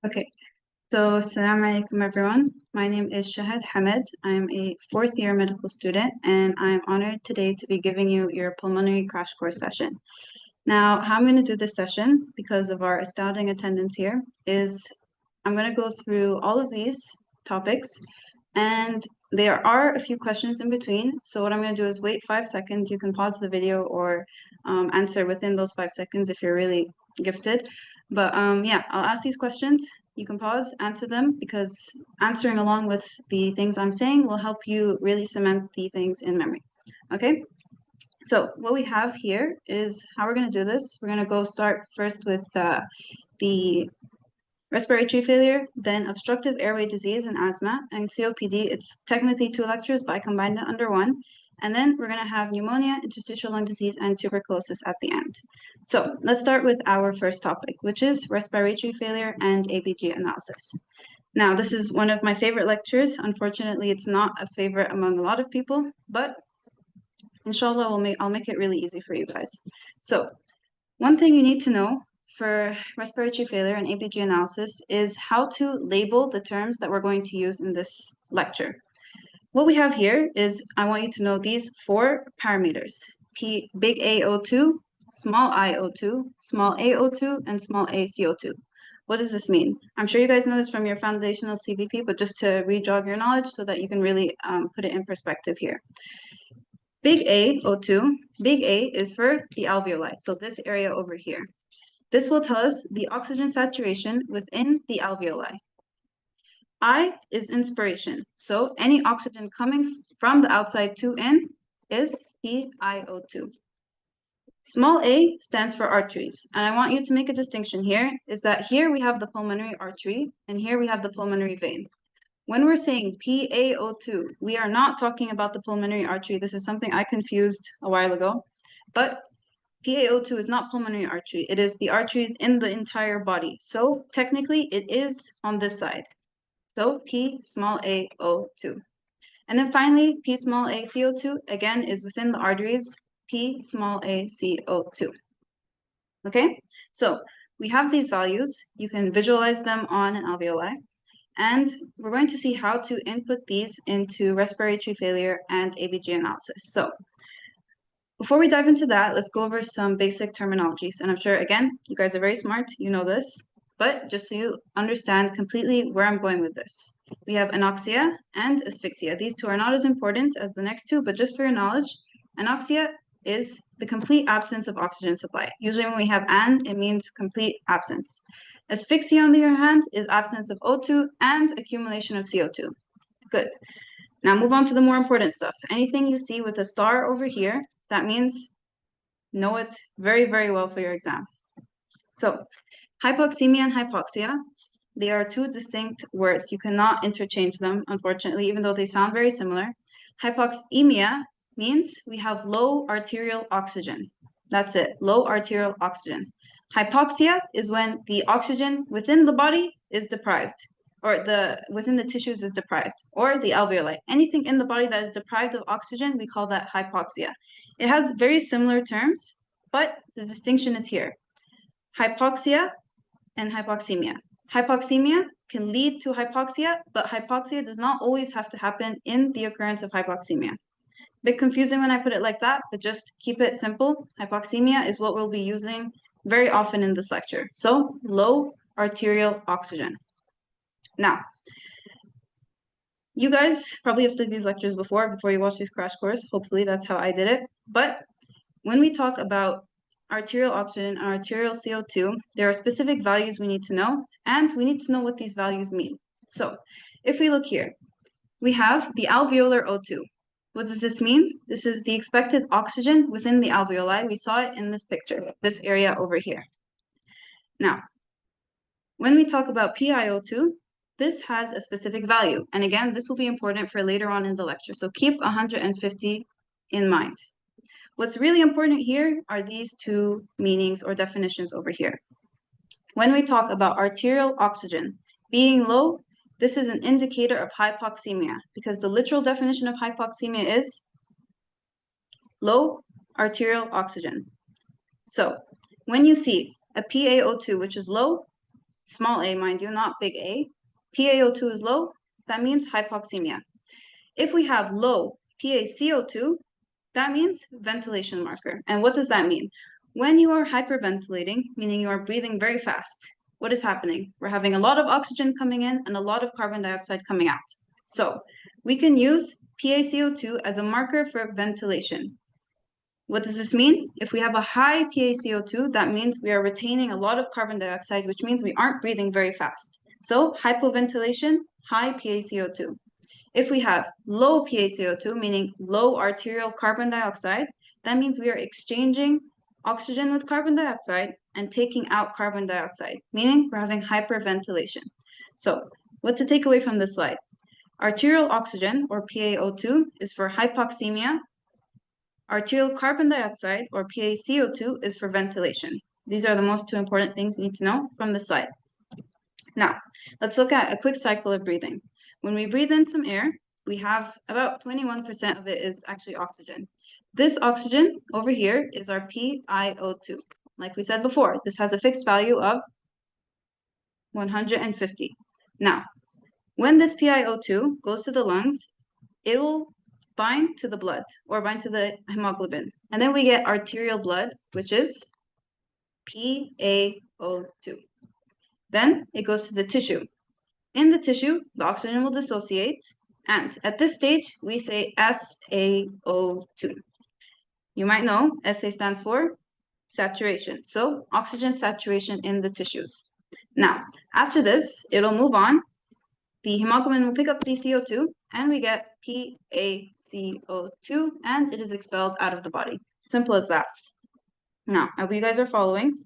Okay, so Assalamu alaikum everyone. My name is Shahad Hammad. I'm a fourth year medical student and I'm honored today to be giving you your pulmonary crash course session. Now, how I'm going to do this session, because of our astounding attendance here, is I'm going to go through all of these topics and there are a few questions in between. So what I'm going to do is wait 5 seconds. You can pause the video or answer within those 5 seconds if you're really gifted. But yeah, I'll ask these questions. You can pause, answer them, because answering along with the things I'm saying will help you really cement the things in memory. Okay? So what we have here is how we're going to do this. We're going to go start first with the respiratory failure, then obstructive airway disease and asthma, and COPD. It's technically 2 lectures, but I combined it under one. And then we're going to have pneumonia, interstitial lung disease, and tuberculosis at the end. So let's start with our first topic, which is respiratory failure and ABG analysis. Now, this is one of my favorite lectures. Unfortunately, it's not a favorite among a lot of people, but inshallah, I'll make it really easy for you guys. So one thing you need to know for respiratory failure and ABG analysis is how to label the terms that we're going to use in this lecture. What we have here is I want you to know these 4 parameters: big AO2, small iO2, small AO2, and small ACO2. What does this mean? I'm sure you guys know this from your foundational CVP, but just to re-jog your knowledge so that you can really put it in perspective here. Big AO2, big A is for the alveoli, so this area over here. This will tell us the oxygen saturation within the alveoli. I is inspiration, so any oxygen coming from the outside to in is PiO2. Small a stands for arteries, and I want you to make a distinction here, is that here we have the pulmonary artery, and here we have the pulmonary vein. When we're saying PaO2, we are not talking about the pulmonary artery. This is something I confused a while ago, but PaO2 is not pulmonary artery. It is the arteries in the entire body. So technically, it is on this side. So P small a O2. And then finally, P small a CO2, again, is within the arteries, P small a CO2. Okay, so we have these values. You can visualize them on an alveoli. And we're going to see how to input these into respiratory failure and ABG analysis. So before we dive into that, let's go over some basic terminologies. And I'm sure, again, you guys are very smart, you know this, but just so you understand completely where I'm going with this. We have anoxia and asphyxia. These two are not as important as the next two, but just for your knowledge, anoxia is the complete absence of oxygen supply. Usually when we have an, it means complete absence. Asphyxia, on the other hand, is absence of O2 and accumulation of CO2. Good. Now move on to the more important stuff. Anything you see with a star over here, that means know it very, very well for your exam. So hypoxemia and hypoxia, they are 2 distinct words. You cannot interchange them, unfortunately, even though they sound very similar. Hypoxemia means we have low arterial oxygen. That's it, low arterial oxygen. Hypoxia is when the oxygen within the body is deprived, or within the tissues is deprived, or the alveoli. Anything in the body that is deprived of oxygen, we call that hypoxia. It has very similar terms, but the distinction is here. Hypoxia and hypoxemia. Hypoxemia can lead to hypoxia, but hypoxia does not always have to happen in the occurrence of hypoxemia. Bit confusing when I put it like that, but just keep it simple. Hypoxemia is what we'll be using very often in this lecture. So low arterial oxygen. Now, you guys probably have studied these lectures before you watch this crash course. Hopefully that's how I did it. But when we talk about arterial oxygen and arterial CO2, there are specific values we need to know, and we need to know what these values mean. So if we look here, we have the alveolar O2. What does this mean? This is the expected oxygen within the alveoli. We saw it in this picture, this area over here. Now, when we talk about PiO2, this has a specific value. And again, this will be important for later on in the lecture. So keep 150 in mind. What's really important here are these 2 meanings or definitions over here. When we talk about arterial oxygen being low, this is an indicator of hypoxemia, because the literal definition of hypoxemia is low arterial oxygen. So when you see a PaO2, which is low, small a, mind you, not big A, PaO2 is low, that means hypoxemia. If we have low PaCO2, that means ventilation marker. And what does that mean? When you are hyperventilating, meaning you are breathing very fast, what is happening? We're having a lot of oxygen coming in and a lot of carbon dioxide coming out. So we can use PaCO2 as a marker for ventilation. What does this mean? If we have a high PaCO2, that means we are retaining a lot of carbon dioxide, which means we aren't breathing very fast. So hypoventilation, high PaCO2. If we have low PaCO2, meaning low arterial carbon dioxide, that means we are exchanging oxygen with carbon dioxide and taking out carbon dioxide, meaning we're having hyperventilation. So what to take away from this slide? Arterial oxygen, or PaO2, is for hypoxemia. Arterial carbon dioxide, or PaCO2, is for ventilation. These are the most two important things you need to know from this slide. Now, let's look at a quick cycle of breathing. When we breathe in some air, we have about 21% of it is actually oxygen. This oxygen over here is our PiO2. Like we said before, this has a fixed value of 150. Now, when this PiO2 goes to the lungs, it will bind to the blood or bind to the hemoglobin. And then we get arterial blood, which is PaO2. Then it goes to the tissue. In the tissue, the oxygen will dissociate, and at this stage, we say SaO2. You might know SA stands for saturation, so oxygen saturation in the tissues. Now, after this, it'll move on. The hemoglobin will pick up the CO2, and we get PaCO2, and it is expelled out of the body. Simple as that. Now, I hope you guys are following.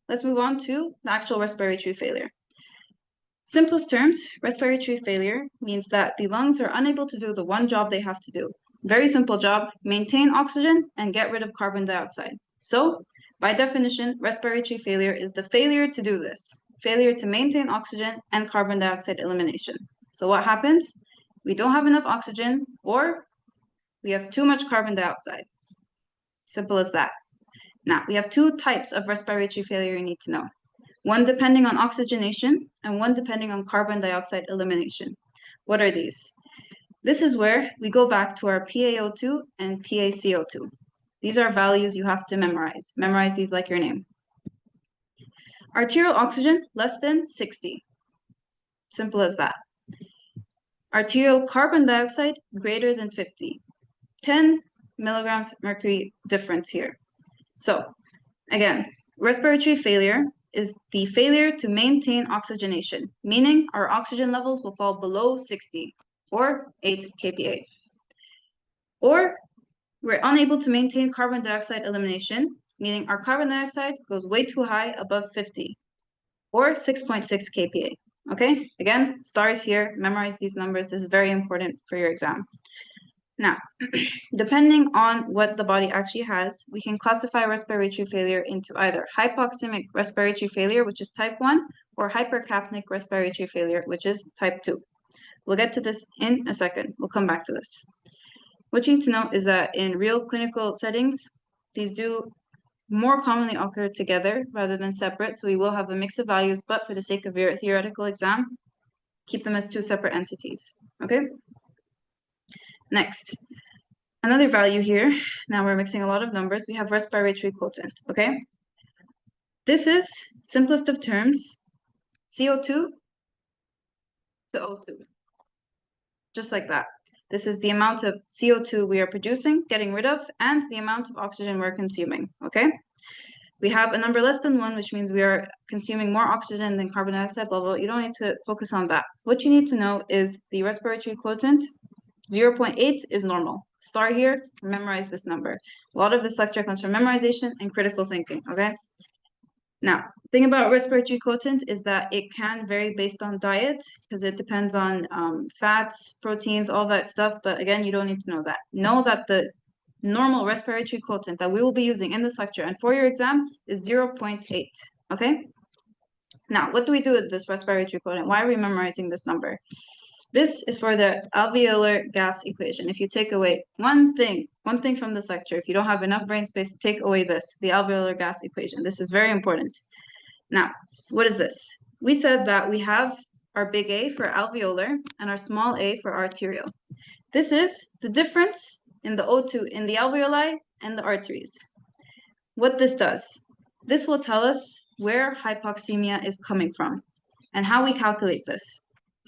Let's move on to the actual respiratory failure. Simplest terms, respiratory failure means that the lungs are unable to do the one job they have to do. Very simple job, maintain oxygen and get rid of carbon dioxide. So, by definition, respiratory failure is the failure to do this. Failure to maintain oxygen and carbon dioxide elimination. So what happens? We don't have enough oxygen or we have too much carbon dioxide. Simple as that. Now, we have two types of respiratory failure you need to know. One depending on oxygenation and one depending on carbon dioxide elimination. What are these? This is where we go back to our PaO2 and PaCO2. These are values you have to memorize. Memorize these like your name. Arterial oxygen, less than 60. Simple as that. Arterial carbon dioxide, greater than 50. 10 milligrams mercury difference here. So, again, respiratory failure is the failure to maintain oxygenation, meaning our oxygen levels will fall below 60 or 8 kPa. Or we're unable to maintain carbon dioxide elimination, meaning our carbon dioxide goes way too high, above 50 or 6.6 kPa. Okay, again, stars here, memorize these numbers. This is very important for your exam. Now, depending on what the body actually has, we can classify respiratory failure into either hypoxemic respiratory failure, which is type 1, or hypercapnic respiratory failure, which is type 2. We'll get to this in a second. We'll come back to this. What you need to know is that in real clinical settings, these do more commonly occur together rather than separate, so we will have a mix of values, but for the sake of your theoretical exam, keep them as two separate entities, okay? Next, another value here, now we're mixing a lot of numbers, we have respiratory quotient, okay? This is, simplest of terms, CO2 to O2, just like that. This is the amount of CO2 we are producing, getting rid of, and the amount of oxygen we're consuming, okay? We have a number less than 1, which means we are consuming more oxygen than carbon dioxide, blah, blah. You don't need to focus on that. What you need to know is the respiratory quotient, 0.8 is normal. Star here, memorize this number. A lot of this lecture comes from memorization and critical thinking, okay? Now, the thing about respiratory quotient is that it can vary based on diet because it depends on fats, proteins, all that stuff. But again, you don't need to know that. Know that the normal respiratory quotient that we will be using in this lecture and for your exam is 0.8, okay? Now, what do we do with this respiratory quotient? Why are we memorizing this number? This is for the alveolar gas equation. If you take away one thing from this lecture, if you don't have enough brain space to take away this, the alveolar gas equation. This is very important. Now, what is this? we said that we have our big A for alveolar and our small a for arterial. This is the difference in the O2 in the alveoli and the arteries. What this does, this will tell us where hypoxemia is coming from and how we calculate this.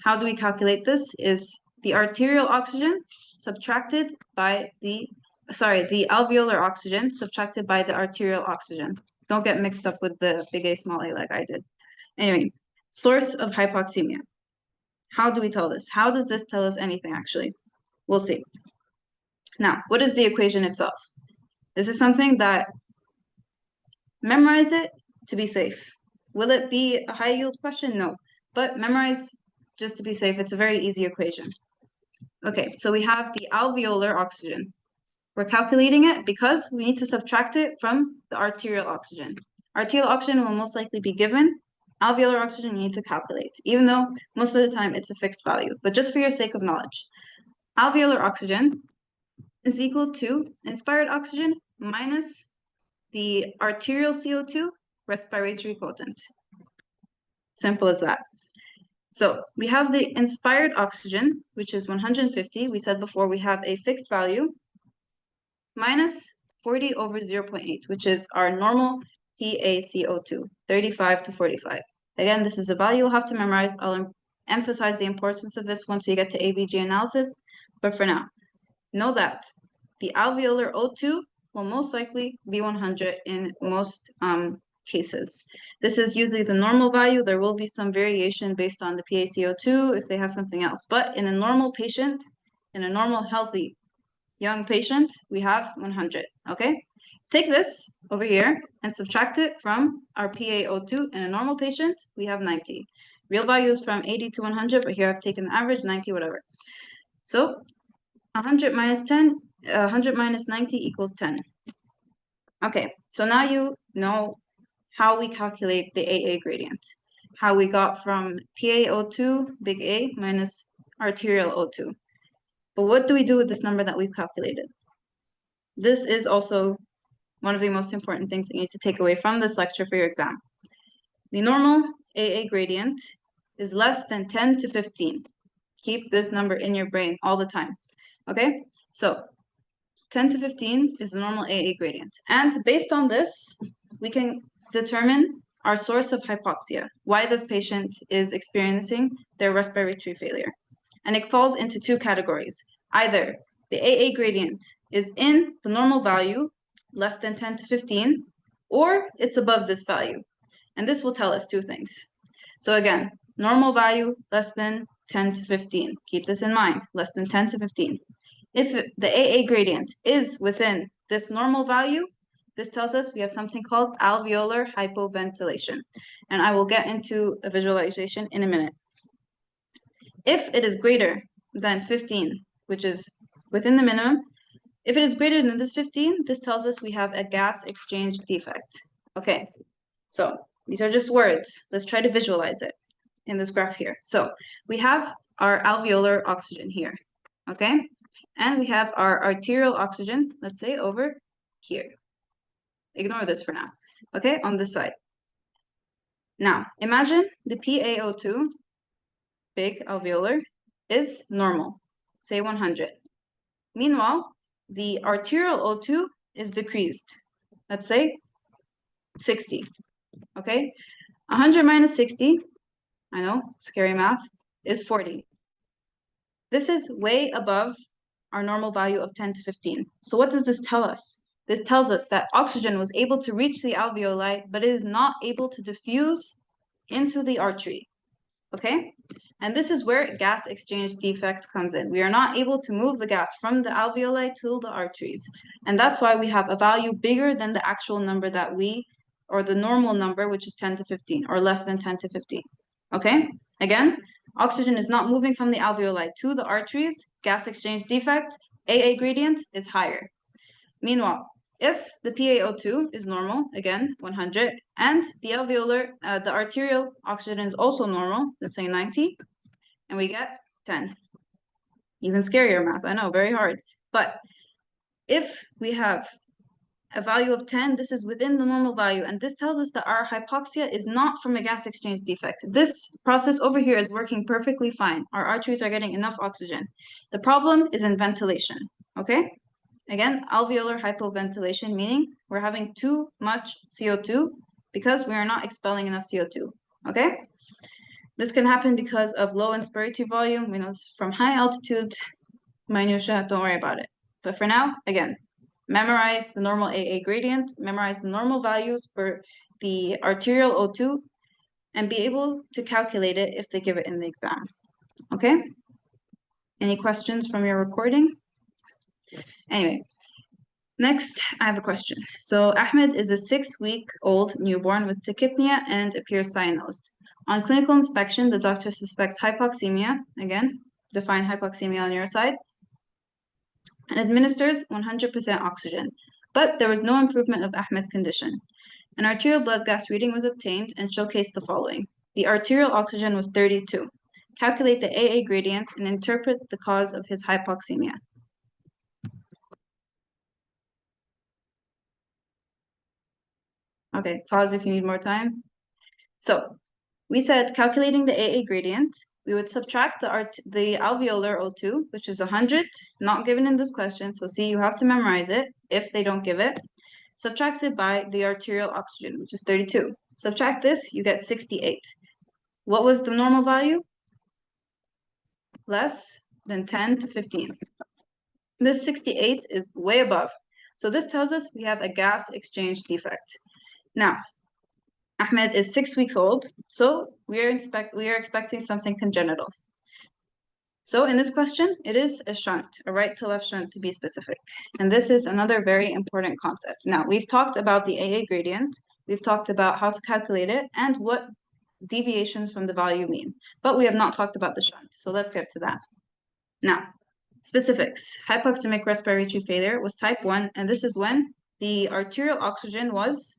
How do we calculate this is the arterial oxygen subtracted by the alveolar oxygen subtracted by the arterial oxygen. Don't get mixed up with the big A, small a like I did. Anyway, source of hypoxemia. How do we tell this? How does this tell us anything, actually? We'll see. Now, what is the equation itself? This is something that memorize it to be safe. Will it be a high yield question? No, but memorize just to be safe. It's a very easy equation. Okay, so we have the alveolar oxygen. We're calculating it because we need to subtract it from the arterial oxygen. Arterial oxygen will most likely be given. Alveolar oxygen you need to calculate, even though most of the time it's a fixed value, but just for your sake of knowledge. Alveolar oxygen is equal to inspired oxygen minus the arterial CO2 respiratory quotient. Simple as that. So we have the inspired oxygen, which is 150. We said before we have a fixed value minus 40 over 0.8, which is our normal PaCO2, 35 to 45. Again, this is a value you'll have to memorize. I'll emphasize the importance of this once we get to ABG analysis. But for now, know that the alveolar O2 will most likely be 100 in most cases. This is usually the normal value. There will be some variation based on the PaCO2 if they have something else. But in a normal patient, in a normal healthy young patient, we have 100, okay? Take this over here and subtract it from our PaO2. In a normal patient, we have 90. Real value is from 80 to 100, but here I've taken the average, 90, whatever. So 100 minus 10, 100 minus 90 equals 10. Okay, so now you know how we calculate the AA gradient, how we got from PaO2, big A, minus arterial O2. But what do we do with this number that we've calculated? This is also one of the most important things that you need to take away from this lecture for your exam. The normal AA gradient is less than 10 to 15. Keep this number in your brain all the time, okay? So 10 to 15 is the normal AA gradient. And based on this, we can determine our source of hypoxia, why this patient is experiencing their respiratory failure. And it falls into two categories. Either the AA gradient is in the normal value, less than 10 to 15, or it's above this value. And this will tell us two things. So again, normal value less than 10 to 15. Keep this in mind, less than 10 to 15. If the AA gradient is within this normal value, this tells us we have something called alveolar hypoventilation. And I will get into a visualization in a minute. If it is greater than 15, which is within the minimum, if it is greater than this 15, this tells us we have a gas exchange defect. Okay, so these are just words. Let's try to visualize it in this graph here. So we have our alveolar oxygen here, okay? And we have our arterial oxygen, let's say over here. Ignore this for now, okay, on this side. Now, imagine the PaO2, big alveolar, is normal, say 100. Meanwhile, the arterial O2 is decreased, let's say 60, okay? 100 minus 60, I know, scary math, is 40. This is way above our normal value of 10 to 15. So what does this tell us? This tells us that oxygen was able to reach the alveoli, but it is not able to diffuse into the artery, okay? And this is where gas exchange defect comes in. We are not able to move the gas from the alveoli to the arteries. And that's why we have a value bigger than the actual number that or the normal number, which is 10 to 15, or less than 10 to 15, okay? Again, oxygen is not moving from the alveoli to the arteries. Gas exchange defect, AA gradient, is higher. Meanwhile, if the PaO2 is normal, again, 100, and the the arterial oxygen is also normal, let's say 90, and we get 10. Even scarier math, I know, very hard. But if we have a value of 10, this is within the normal value. And this tells us that our hypoxia is not from a gas exchange defect. This process over here is working perfectly fine. Our arteries are getting enough oxygen. The problem is in ventilation, okay? Again, alveolar hypoventilation, meaning we're having too much CO2 because we are not expelling enough CO2, okay? This can happen because of low inspiratory volume. We know this from high altitude minutia, don't worry about it. But for now, again, memorize the normal AA gradient, memorize the normal values for the arterial O2, and be able to calculate it if they give it in the exam, okay? Any questions from your recording? Anyway, next, I have a question. So Ahmed is a 6-week-old newborn with tachypnea and appears cyanosed. On clinical inspection, the doctor suspects hypoxemia, again, define hypoxemia on your side, and administers 100% oxygen. But there was no improvement of Ahmed's condition. An arterial blood gas reading was obtained and showcased the following. The arterial oxygen was 32. Calculate the AA gradient and interpret the cause of his hypoxemia. Okay, pause if you need more time. So we said calculating the AA gradient, we would subtract the alveolar O2, which is 100, not given in this question. So see, you have to memorize it if they don't give it. Subtracted by the arterial oxygen, which is 32. Subtract this, you get 68. What was the normal value? Less than 10 to 15. This 68 is way above. So this tells us we have a gas exchange defect. Now, Ahmed is 6 weeks old, so we are expecting something congenital. So in this question, it is a shunt, a right to left shunt to be specific. And this is another very important concept. Now, we've talked about the AA gradient, we've talked about how to calculate it, and what deviations from the value mean. But we have not talked about the shunt, so let's get to that. Now, specifics. Hypoxemic respiratory failure was type 1, and this is when the arterial oxygen was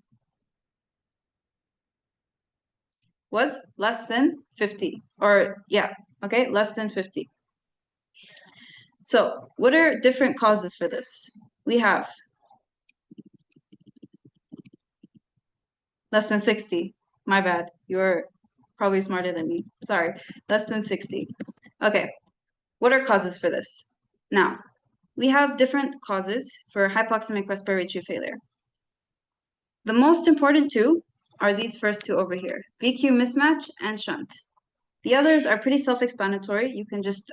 less than 50, or yeah, okay, less than 50. So what are different causes for this? We have less than 60. My bad. You're probably smarter than me. Sorry. Less than 60. Okay. What are causes for this? Now, we have different causes for hypoxemic respiratory failure. The most important two are these first two over here, VQ mismatch and shunt. The others are pretty self-explanatory. You can just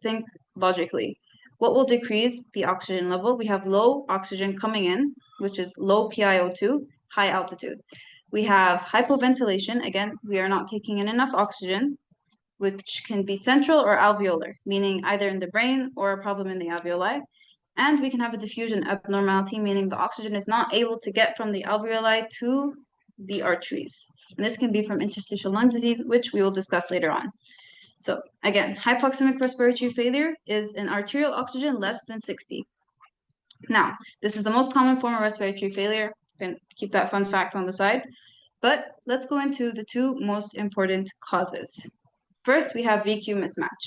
think logically. What will decrease the oxygen level? We have low oxygen coming in, which is low PiO2, high altitude. We have hypoventilation. Again, we are not taking in enough oxygen, which can be central or alveolar, meaning either in the brain or a problem in the alveoli. And we can have a diffusion abnormality, meaning the oxygen is not able to get from the alveoli to the arteries. And this can be from interstitial lung disease, which we will discuss later on. So again, hypoxemic respiratory failure is an arterial oxygen less than 60. Now, this is the most common form of respiratory failure. You can keep that fun fact on the side. But let's go into the two most important causes. First, we have VQ mismatch,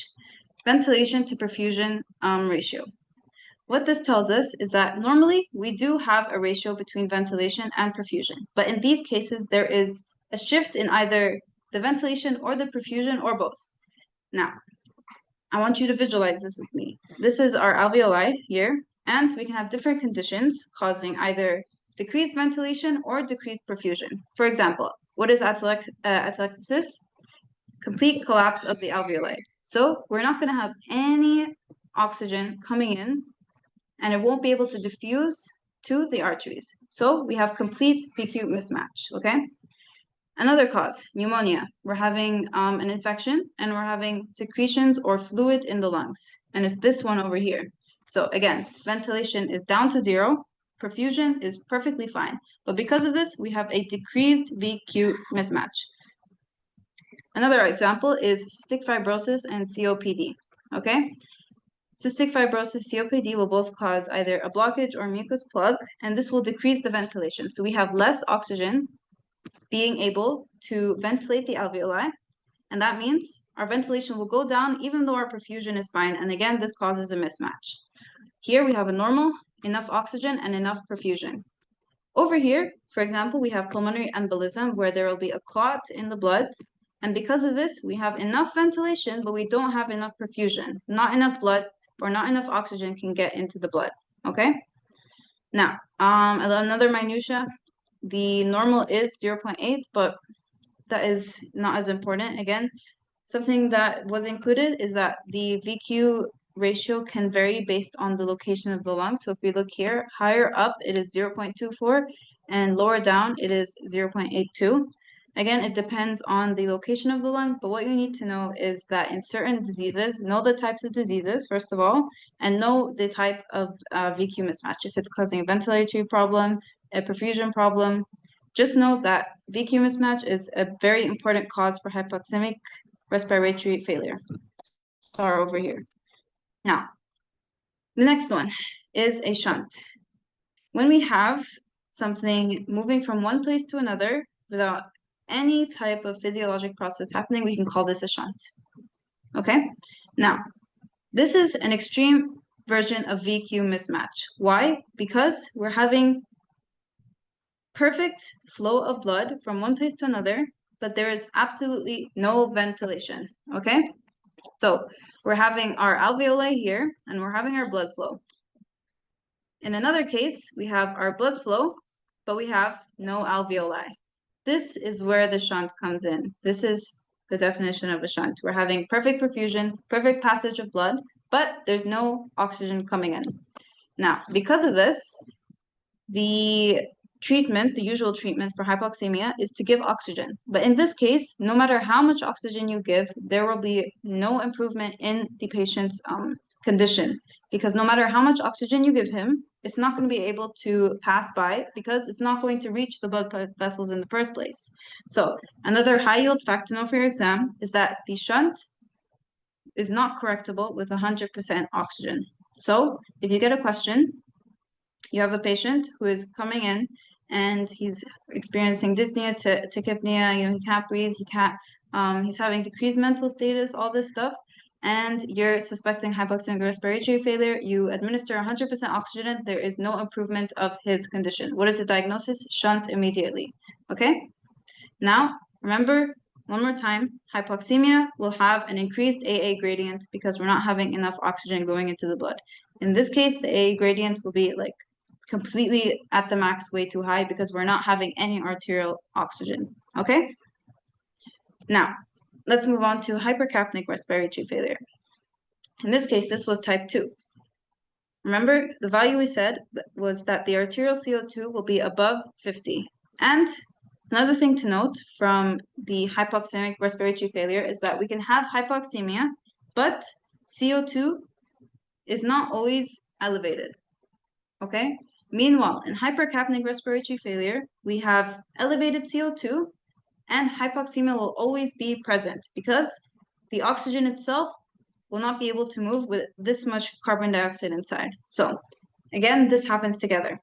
ventilation to perfusion ratio. What this tells us is that normally we do have a ratio between ventilation and perfusion, but in these cases, there is a shift in either the ventilation or the perfusion or both. Now, I want you to visualize this with me. This is our alveoli here, and we can have different conditions causing either decreased ventilation or decreased perfusion. For example, what is atelectasis? Complete collapse of the alveoli. So we're not going to have any oxygen coming in, and it won't be able to diffuse to the arteries. So we have complete PQ mismatch, okay? Another cause, pneumonia. We're having an infection, and we're having secretions or fluid in the lungs. And it's this one over here. So again, ventilation is down to 0. Perfusion is perfectly fine. But because of this, we have a decreased VQ mismatch. Another example is cystic fibrosis and COPD, okay? Cystic fibrosis, COPD will both cause either a blockage or mucus plug, and this will decrease the ventilation. So we have less oxygen being able to ventilate the alveoli, and that means our ventilation will go down even though our perfusion is fine, and again, this causes a mismatch. Here we have a normal, enough oxygen, and enough perfusion. Over here, for example, we have pulmonary embolism where there will be a clot in the blood. And because of this, we have enough ventilation, but we don't have enough perfusion. Not enough blood or not enough oxygen can get into the blood, okay? Now, another minutia, the normal is 0.8, but that is not as important. Again, something that was included is that the VQ ratio can vary based on the location of the lung. So if we look here, higher up, it is 0.24, and lower down, it is 0.82. Again, it depends on the location of the lung, but what you need to know is that in certain diseases, know the types of diseases, first of all, and know the type of VQ mismatch. If it's causing a ventilatory problem, a perfusion problem, just know that VQ mismatch is a very important cause for hypoxemic respiratory failure. Star over here. Now, the next one is a shunt. When we have something moving from one place to another without any type of physiologic process happening, we can call this a shunt. Okay? Now, this is an extreme version of VQ mismatch. Why? Because we're having perfect flow of blood from one place to another, but there is absolutely no ventilation. Okay? So we're having our alveoli here, and we're having our blood flow. In another case, we have our blood flow, but we have no alveoli. This is where the shunt comes in. This is the definition of a shunt. We're having perfect perfusion, perfect passage of blood, but there's no oxygen coming in. Now, because of this, the usual treatment for hypoxemia is to give oxygen. But in this case, no matter how much oxygen you give, there will be no improvement in the patient's condition. Because no matter how much oxygen you give him, it's not going to be able to pass by because it's not going to reach the blood vessels in the first place. So another high yield fact to know for your exam is that the shunt is not correctable with 100% oxygen. So if you get a question, you have a patient who is coming in and he's experiencing dyspnea, tachypnea, he can't breathe, he's having decreased mental status, all this stuff, and you're suspecting hypoxemic respiratory failure, you administer 100% oxygen, there is no improvement of his condition. What is the diagnosis? Shunt immediately, okay? Now, remember, one more time, hypoxemia will have an increased AA gradient because we're not having enough oxygen going into the blood. In this case, the AA gradient will be like completely at the max, way too high because we're not having any arterial oxygen, okay? Now, let's move on to hypercapnic respiratory failure. In this case, this was type 2. Remember, the value we said was that the arterial CO2 will be above 50. And another thing to note from the hypoxemic respiratory failure is that we can have hypoxemia, but CO2 is not always elevated, okay? Meanwhile, in hypercapnic respiratory failure, we have elevated CO2 and hypoxemia will always be present because the oxygen itself will not be able to move with this much carbon dioxide inside. So again, this happens together.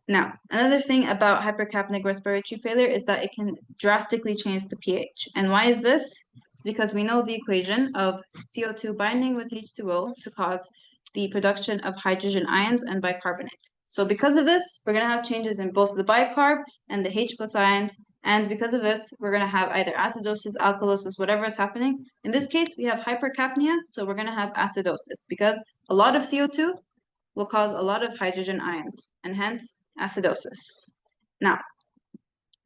Now, another thing about hypercapnic respiratory failure is that it can drastically change the pH. And why is this? It's because we know the equation of CO2 binding with H2O to cause the production of hydrogen ions and bicarbonate. So because of this, we're going to have changes in both the bicarb and the H plus ions. And because of this, we're going to have either acidosis, alkalosis, whatever is happening. In this case, we have hypercapnia, so we're going to have acidosis because a lot of CO2 will cause a lot of hydrogen ions, and hence acidosis. Now,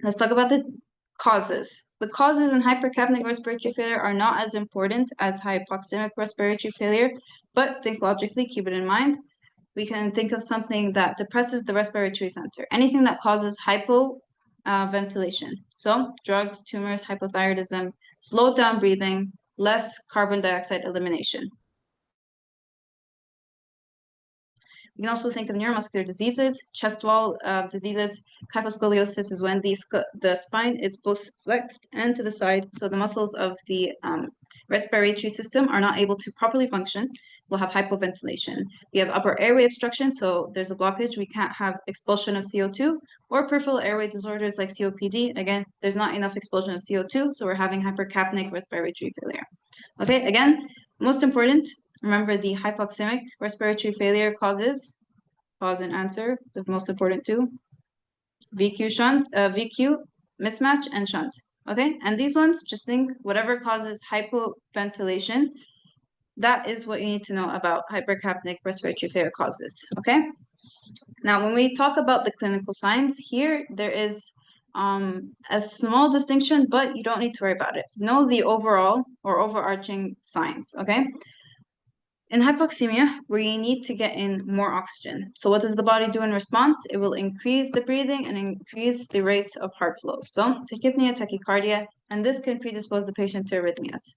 let's talk about the causes. The causes in hypercapnic respiratory failure are not as important as hypoxemic respiratory failure, but think logically, keep it in mind. We can think of something that depresses the respiratory center, anything that causes hypoventilation. So drugs, tumors, hypothyroidism, slowed down breathing, less carbon dioxide elimination. You can also think of neuromuscular diseases, chest wall diseases. Kyphoscoliosis is when the spine is both flexed and to the side, so the muscles of the respiratory system are not able to properly function. We'll have hypoventilation. We have upper airway obstruction, so there's a blockage. We can't have expulsion of CO2, or peripheral airway disorders like COPD. Again, there's not enough expulsion of CO2, so we're having hypercapnic respiratory failure. Okay, again, most important, remember the hypoxemic respiratory failure causes, pause and answer, the most important two. VQ shunt, VQ mismatch, and shunt. Okay, and these ones, just think whatever causes hypoventilation, that is what you need to know about hypercapnic respiratory failure causes. Okay, now when we talk about the clinical signs, here there is a small distinction, but you don't need to worry about it. Know the overall or overarching signs. Okay. In hypoxemia, we need to get in more oxygen. So what does the body do in response? It will increase the breathing and increase the rate of heart flow. So tachypnea, tachycardia, and this can predispose the patient to arrhythmias.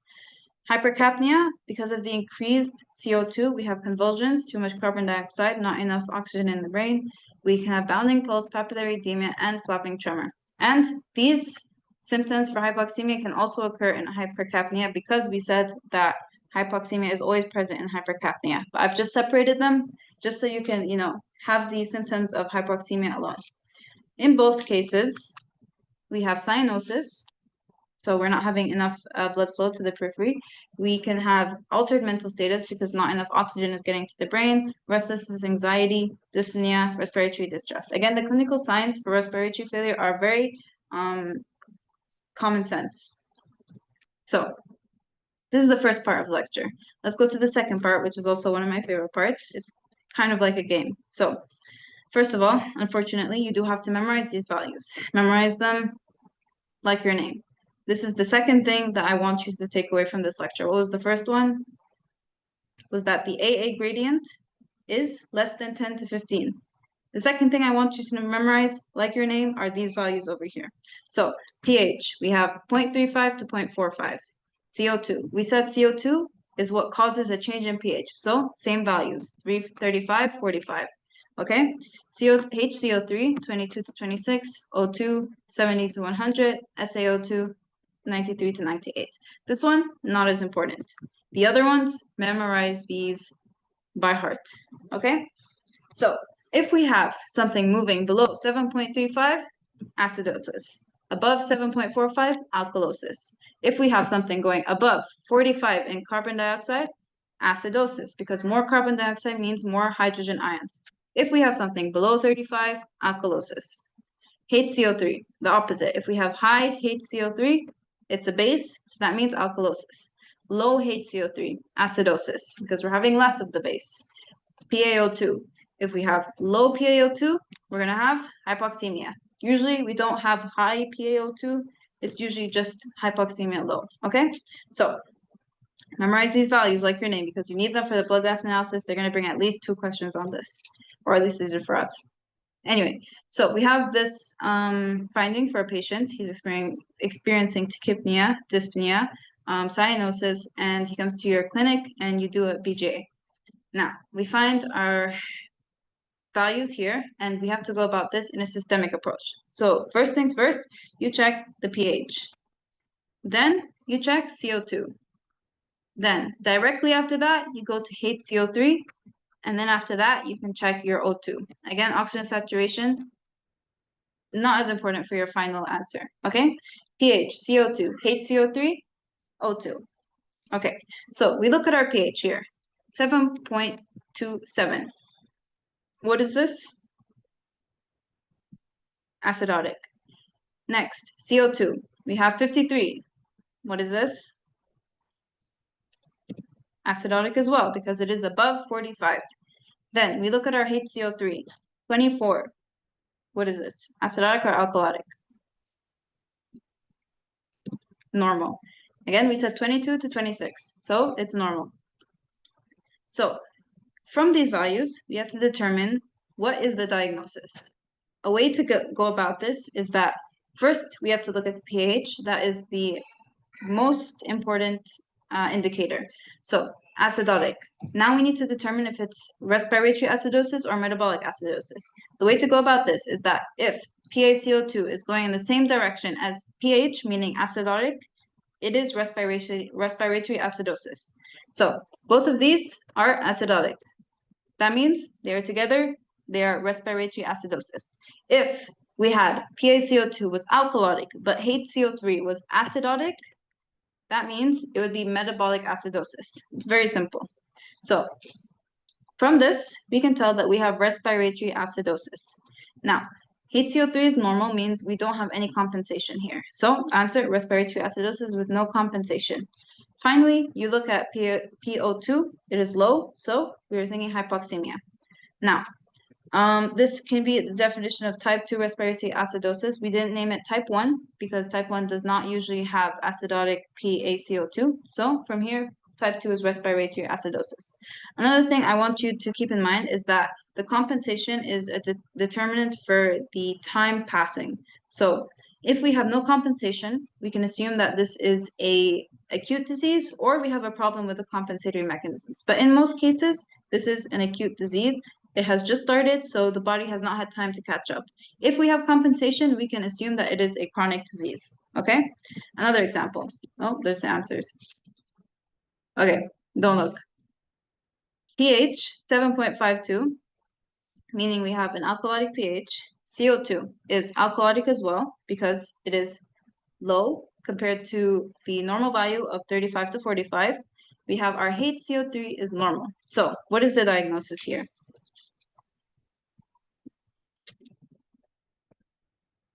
Hypercapnia, because of the increased CO2, we have convulsions, too much carbon dioxide, not enough oxygen in the brain. We can have bounding pulse, papillary edema, and flapping tremor. And these symptoms for hypoxemia can also occur in hypercapnia because we said that hypoxemia is always present in hypercapnia. But I've just separated them just so you can, have the symptoms of hypoxemia alone. In both cases, we have cyanosis, so we're not having enough blood flow to the periphery. We can have altered mental status because not enough oxygen is getting to the brain, restlessness, anxiety, dyspnea, respiratory distress. Again, the clinical signs for respiratory failure are very common sense. So this is the first part of the lecture. Let's go to the second part, which is also one of my favorite parts. It's kind of like a game. So first of all, unfortunately, you do have to memorize these values. Memorize them like your name. This is the second thing that I want you to take away from this lecture. What was the first one? Was that the AA gradient is less than 10 to 15. The second thing I want you to memorize, like your name, are these values over here. So pH, we have 0.35 to 0.45. CO2, we said CO2 is what causes a change in pH. So same values, 35, 45. Okay, HCO3, 22 to 26, O2, 70 to 100, SaO2, 93 to 98. This one, not as important. The other ones, memorize these by heart. Okay, so if we have something moving below 7.35, acidosis. Above 7.45, alkalosis. If we have something going above 45 in carbon dioxide, acidosis, because more carbon dioxide means more hydrogen ions. If we have something below 35, alkalosis. HCO3, the opposite. If we have high HCO3, it's a base, so that means alkalosis. Low HCO3, acidosis, because we're having less of the base. PaO2, if we have low PaO2, we're going to have hypoxemia. Usually we don't have high PaO2, it's usually just hypoxemia low, okay? So memorize these values like your name because you need them for the blood gas analysis. They're going to bring at least 2 questions on this, or at least they did for us. Anyway, so we have this finding for a patient. He's experiencing tachypnea, dyspnea, cyanosis, and he comes to your clinic and you do a BJA. Now, we find our values here, and we have to go about this in a systemic approach. So first things first, you check the pH. Then you check CO2. Then directly after that, you go to HCO3, and then after that, you can check your O2. Again, oxygen saturation, not as important for your final answer, okay? pH, CO2, HCO3, O2. Okay, so we look at our pH here, 7.27. What is this? Acidotic. Next, CO2. We have 53. What is this? Acidotic as well, because it is above 45. Then we look at our HCO3. 24. What is this? Acidotic or alkalotic? Normal. Again, we said 22 to 26, so it's normal. So from these values, we have to determine what is the diagnosis. A way to go about this is that first we have to look at the pH. That is the most important indicator. So acidotic. Now we need to determine if it's respiratory acidosis or metabolic acidosis. The way to go about this is that if PaCO2 is going in the same direction as pH, meaning acidotic, it is respiratory acidosis. So both of these are acidotic. That means they are together, they are respiratory acidosis. If we had PaCO2 was alkalotic, but HCO3 was acidotic, that means it would be metabolic acidosis. It's very simple. So from this, we can tell that we have respiratory acidosis. Now, HCO3 is normal means we don't have any compensation here. So answer, respiratory acidosis with no compensation. Finally, you look at PO2, it is low, so we are thinking hypoxemia. Now, this can be the definition of type 2 respiratory acidosis. We didn't name it type 1 because type 1 does not usually have acidotic PaCO2. So from here, type 2 is respiratory acidosis. Another thing I want you to keep in mind is that the compensation is a determinant for the time passing. So if we have no compensation, we can assume that this is a acute disease or we have a problem with the compensatory mechanisms. But in most cases, this is an acute disease. It has just started, so the body has not had time to catch up. If we have compensation, we can assume that it is a chronic disease. Okay? Another example. Oh, there's the answers. Okay, don't look. pH 7.52, meaning we have an alkalotic pH. CO2 is alkalotic as well because it is low compared to the normal value of 35 to 45. We have our HCO3 is normal. So what is the diagnosis here?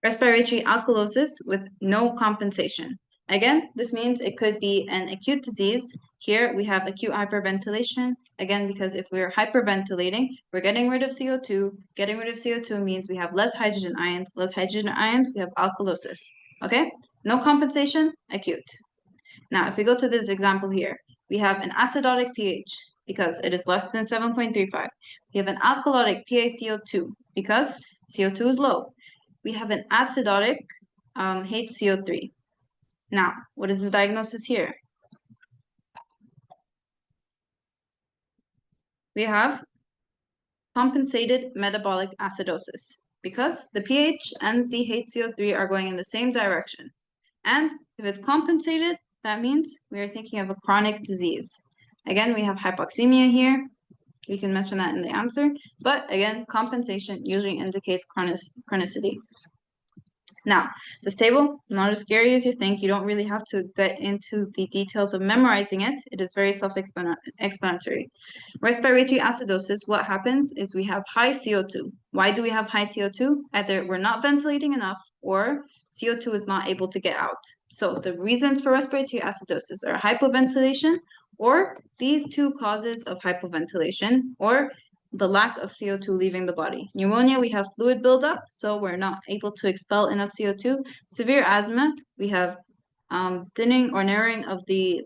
Respiratory alkalosis with no compensation. Again, this means it could be an acute disease. Here we have acute hyperventilation. Again, because if we're hyperventilating, we're getting rid of CO2. Getting rid of CO2 means we have less hydrogen ions. Less hydrogen ions, we have alkalosis. Okay? No compensation, acute. Now, if we go to this example here, we have an acidotic pH because it is less than 7.35. We have an alkalotic PaCO2 because CO2 is low. We have an acidotic HCO3. Now, what is the diagnosis here? We have compensated metabolic acidosis because the pH and the HCO3 are going in the same direction. And if it's compensated, that means we are thinking of a chronic disease. Again, we have hypoxemia here. We can mention that in the answer. But again, compensation usually indicates chronicity. Now, this table, not as scary as you think. You don't really have to get into the details of memorizing it. It is very self-explanatory. Respiratory acidosis, what happens is we have high CO2. Why do we have high CO2? Either we're not ventilating enough or CO2 is not able to get out. So the reasons for respiratory acidosis are hypoventilation or these two causes of hypoventilation or the lack of CO2 leaving the body. Pneumonia, we have fluid buildup, so we're not able to expel enough CO2. Severe asthma, we have thinning or narrowing of the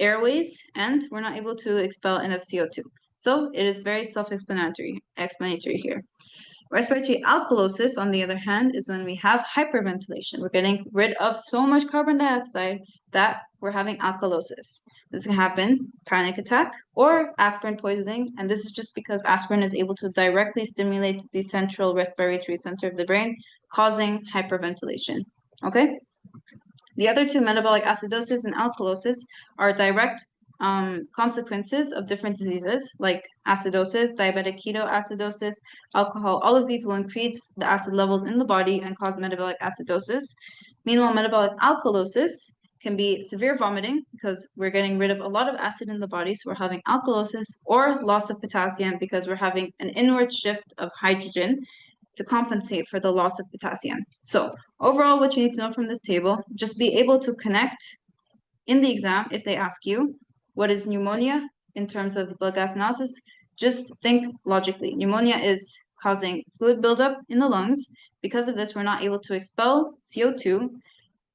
airways, and we're not able to expel enough CO2. So it is very self-explanatory here. Respiratory alkalosis, on the other hand, is when we have hyperventilation. We're getting rid of so much carbon dioxide that we're having alkalosis. This can happen panic attack or aspirin poisoning, and this is just because aspirin is able to directly stimulate the central respiratory center of the brain, causing hyperventilation. Okay? The other two, metabolic acidosis and alkalosis, are direct consequences of different diseases like acidosis, diabetic ketoacidosis, alcohol. All of these will increase the acid levels in the body and cause metabolic acidosis. Meanwhile, metabolic alkalosis can be severe vomiting because we're getting rid of a lot of acid in the body, so we're having alkalosis, or loss of potassium because we're having an inward shift of hydrogen to compensate for the loss of potassium. So overall, what you need to know from this table, just be able to connect in the exam if they ask you, what is pneumonia in terms of blood gas analysis? Just think logically. Pneumonia is causing fluid buildup in the lungs. Because of this, we're not able to expel CO2.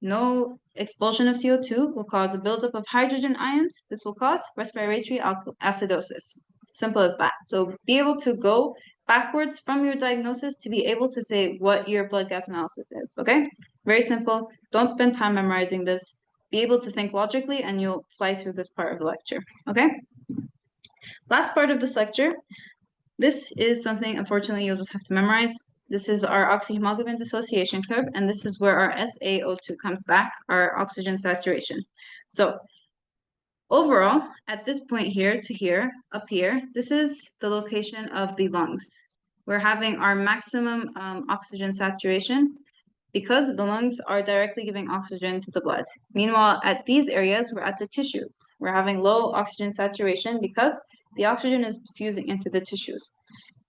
No expulsion of CO2 will cause a buildup of hydrogen ions. This will cause respiratory acidosis. Simple as that. So be able to go backwards from your diagnosis to be able to say what your blood gas analysis is, okay? Very simple. Don't spend time memorizing this. Be able to think logically and you'll fly through this part of the lecture, okay? Last part of this lecture. This is something, unfortunately, you'll just have to memorize. This is our oxyhemoglobin dissociation curve, and this is where our SaO2 comes back, our oxygen saturation. So overall, at this point here to here, up here, this is the location of the lungs. We're having our maximum oxygen saturation because the lungs are directly giving oxygen to the blood. Meanwhile, at these areas, we're at the tissues. We're having low oxygen saturation because the oxygen is diffusing into the tissues.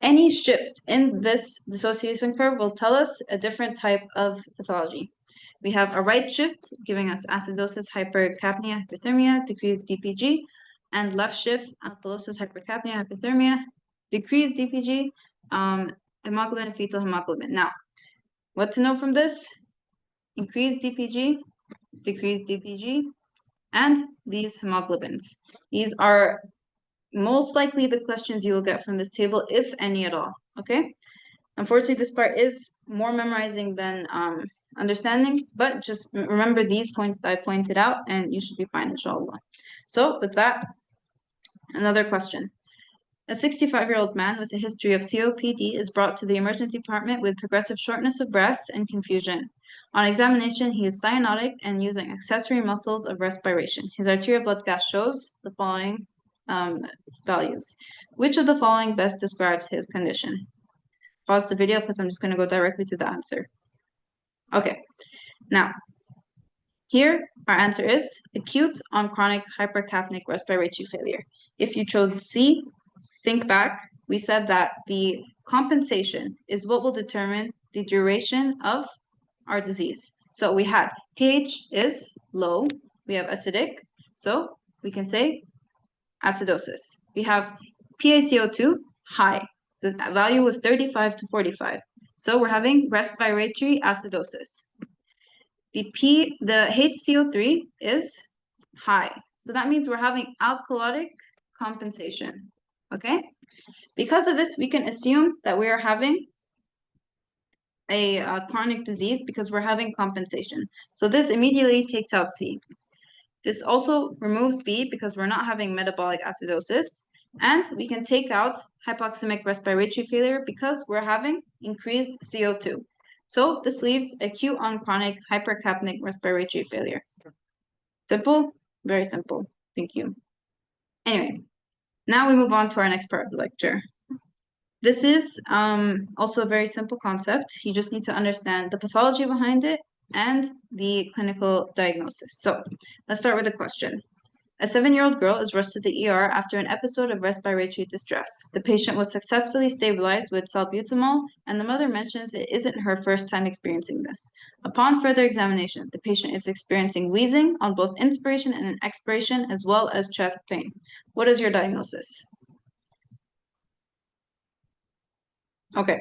Any shift in this dissociation curve will tell us a different type of pathology. We have a right shift giving us acidosis, hypercapnia, hypothermia, decreased DPG, and left shift, alkalosis, hypercapnia, hypothermia, decreased DPG, hemoglobin, fetal hemoglobin. Now, what to know from this? Increased DPG, decreased DPG, and these hemoglobins. These are most likely the questions you will get from this table, if any at all, okay? Unfortunately, this part is more memorizing than understanding, but just remember these points that I pointed out and you should be fine, inshallah. So with that, another question. A 65-year-old man with a history of COPD is brought to the emergency department with progressive shortness of breath and confusion. On examination, he is cyanotic and using accessory muscles of respiration. His arterial blood gas shows the following values. Which of the following best describes his condition? Pause the video because I'm just going to go directly to the answer. Okay, now, here our answer is acute on chronic hypercapnic respiratory failure. If you chose C, think back, we said that the compensation is what will determine the duration of our disease. So we had pH is low, we have acidic, so we can say acidosis. We have PaCO2 high. The value was 35 to 45. So we're having respiratory acidosis. The HCO3 is high. So that means we're having alkalotic compensation. Okay? Because of this, we can assume that we are having a chronic disease because we're having compensation. So this immediately takes out C. This also removes B because we're not having metabolic acidosis. And we can take out hypoxemic respiratory failure because we're having increased CO2. So this leaves acute on chronic hypercapnic respiratory failure. Simple? Very simple. Thank you. Anyway, now we move on to our next part of the lecture. This is also a very simple concept. You just need to understand the pathology behind it and the clinical diagnosis. So let's start with a question. A 7-year-old girl is rushed to the ER after an episode of respiratory distress. The patient was successfully stabilized with salbutamol, and the mother mentions it isn't her first time experiencing this. Upon further examination, the patient is experiencing wheezing on both inspiration and expiration, as well as chest pain. What is your diagnosis? Okay,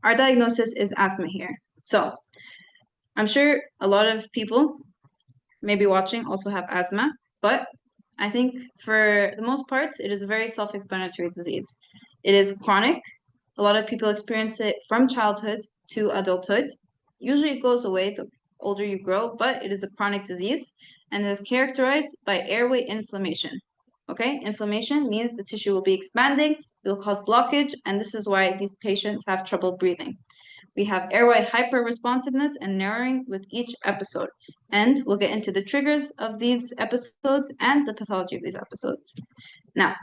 our diagnosis is asthma here. So I'm sure a lot of people maybe watching also have asthma, but I think for the most part, it is a very self-explanatory disease. It is chronic. A lot of people experience it from childhood to adulthood. Usually it goes away the older you grow, but it is a chronic disease and is characterized by airway inflammation. Okay, inflammation means the tissue will be expanding, it will cause blockage, and this is why these patients have trouble breathing. We have airway hyperresponsiveness and narrowing with each episode. And we'll get into the triggers of these episodes and the pathology of these episodes. Now,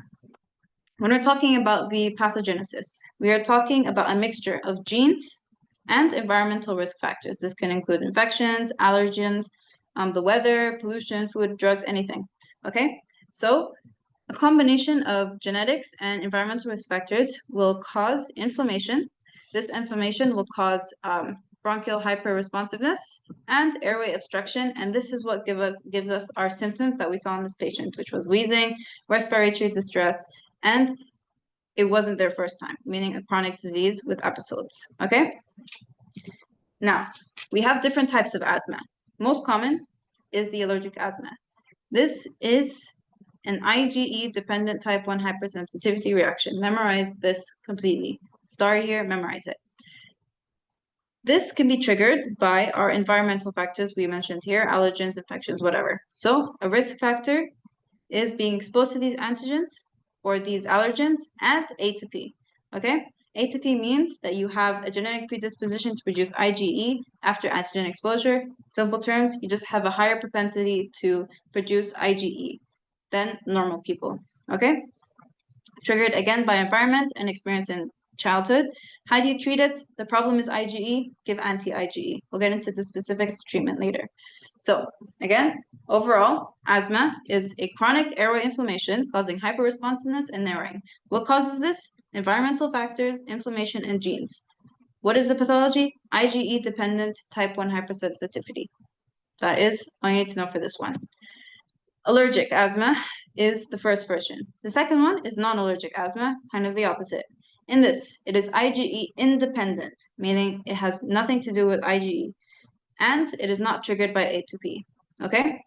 when we're talking about the pathogenesis, we are talking about a mixture of genes and environmental risk factors. This can include infections, allergens, the weather, pollution, food, drugs, anything. Okay, so a combination of genetics and environmental risk factors will cause inflammation. This inflammation will cause bronchial hyperresponsiveness and airway obstruction, and this is what gives us our symptoms that we saw in this patient, which was wheezing, respiratory distress, and it wasn't their first time, meaning a chronic disease with episodes, okay? Now, we have different types of asthma. Most common is the allergic asthma. This is an IgE-dependent type 1 hypersensitivity reaction. Memorize this completely. Star here, memorize it. This can be triggered by our environmental factors we mentioned here, allergens, infections, whatever. So a risk factor is being exposed to these antigens or these allergens and ATP, okay? ATP means that you have a genetic predisposition to produce IgE after antigen exposure. Simple terms, you just have a higher propensity to produce IgE than normal people, okay? Triggered again by environment and experience in childhood. How do you treat it? The problem is IgE, give anti-IgE. We'll get into the specifics of treatment later. So again, overall, asthma is a chronic airway inflammation causing hyperresponsiveness and narrowing. What causes this? environmental factors, inflammation, and genes. What is the pathology? IgE-dependent type 1 hypersensitivity. That is all you need to know for this one. Allergic asthma is the first version. The second one is non-allergic asthma, kind of the opposite. In this, it is IgE independent, meaning it has nothing to do with IgE, and it is not triggered by A2P, okay?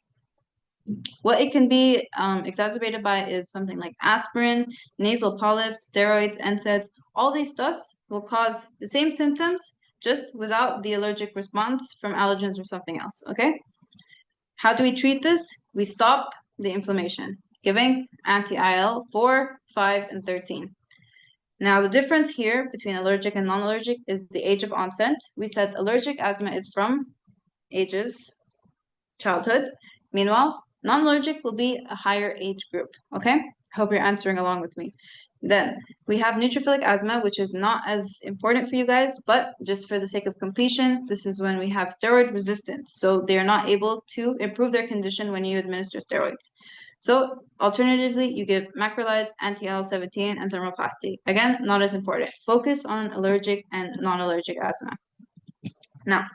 What it can be exacerbated by is something like aspirin, nasal polyps, steroids, NSAIDs. All these stuffs will cause the same symptoms, just without the allergic response from allergens or something else, okay? How do we treat this? We stop the inflammation, giving anti-IL 4, 5, and 13. Now, the difference here between allergic and non-allergic is the age of onset. We said allergic asthma is from ages, childhood. Meanwhile, non-allergic will be a higher age group, okay? Hope you're answering along with me. Then we have neutrophilic asthma, which is not as important for you guys, but just for the sake of completion, this is when we have steroid resistance. So they are not able to improve their condition when you administer steroids. So alternatively, you give macrolides, anti-IL-17, and thermoplasty. Again, not as important. Focus on allergic and non-allergic asthma. Now,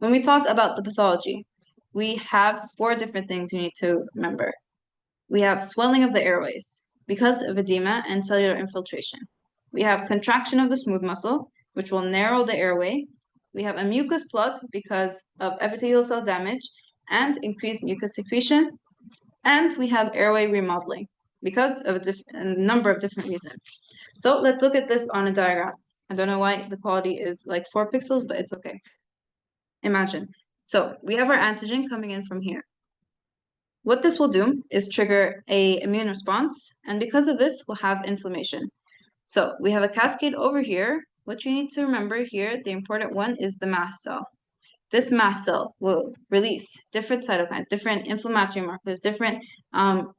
when we talk about the pathology, we have 4 different things you need to remember. We have swelling of the airways because of edema and cellular infiltration. We have contraction of the smooth muscle, which will narrow the airway. We have a mucus plug because of epithelial cell damage and increased mucus secretion. And we have airway remodeling because of a number of different reasons. So let's look at this on a diagram. I don't know why the quality is like 4 pixels, but it's okay. Imagine. So we have our antigen coming in from here. What this will do is trigger a immune response, and because of this, we'll have inflammation. So we have a cascade over here. What you need to remember here, the important one is the mast cell. This mast cell will release different cytokines, different inflammatory markers, different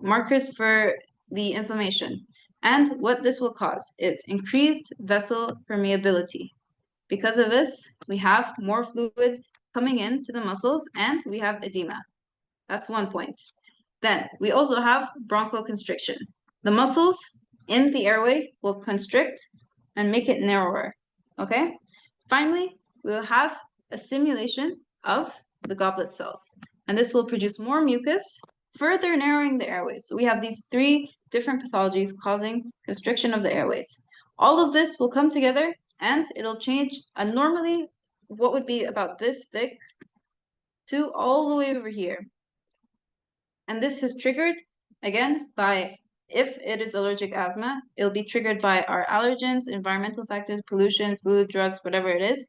markers for the inflammation. And what this will cause is increased vessel permeability. Because of this, we have more fluid coming into the muscles and we have edema. That's one point. Then we also have bronchoconstriction. The muscles in the airway will constrict and make it narrower, okay? Finally, we will have a stimulation of the goblet cells, and this will produce more mucus, further narrowing the airways. So we have these 3 different pathologies causing constriction of the airways. All of this will come together and it'll change normally what would be about this thick to all the way over here. And this is triggered, again, by, if it is allergic asthma, it'll be triggered by our allergens, environmental factors, pollution, food, drugs, whatever it is.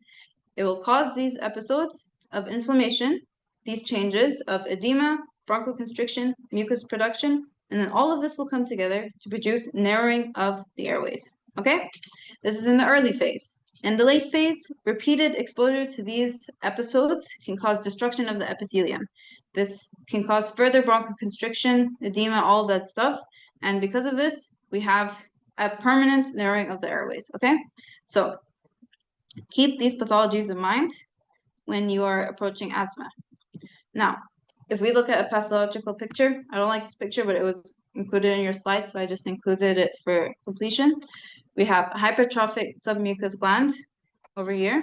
It will cause these episodes of inflammation, these changes of edema, bronchoconstriction, mucus production, and then all of this will come together to produce narrowing of the airways, okay? This is in the early phase. In the late phase, repeated exposure to these episodes can cause destruction of the epithelium. This can cause further bronchoconstriction, edema, all of that stuff. And because of this, we have a permanent narrowing of the airways, okay? So keep these pathologies in mind when you are approaching asthma. Now, if we look at a pathological picture, I don't like this picture, but it was included in your slide, so I just included it for completion. We have hypertrophic submucous gland over here.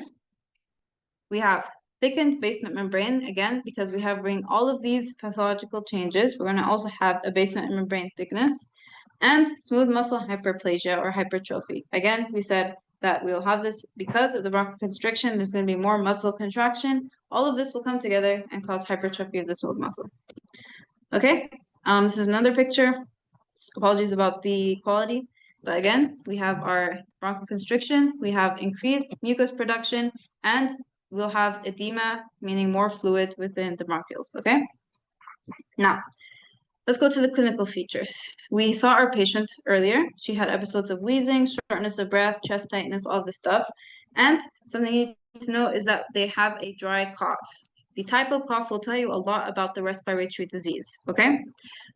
We have thickened basement membrane, again, because we have bringing all of these pathological changes, we're going to also have a basement membrane thickness and smooth muscle hyperplasia or hypertrophy. Again, we said that we'll have this because of the bronchoconstriction, there's going to be more muscle contraction. All of this will come together and cause hypertrophy of the smooth muscle. Okay, this is another picture. Apologies about the quality. But again, we have our bronchoconstriction, we have increased mucus production, and we'll have edema, meaning more fluid within the bronchioles, okay? Now, let's go to the clinical features. We saw our patient earlier. She had episodes of wheezing, shortness of breath, chest tightness, all this stuff. And something you need to know is that they have a dry cough. The type of cough will tell you a lot about the respiratory disease, okay?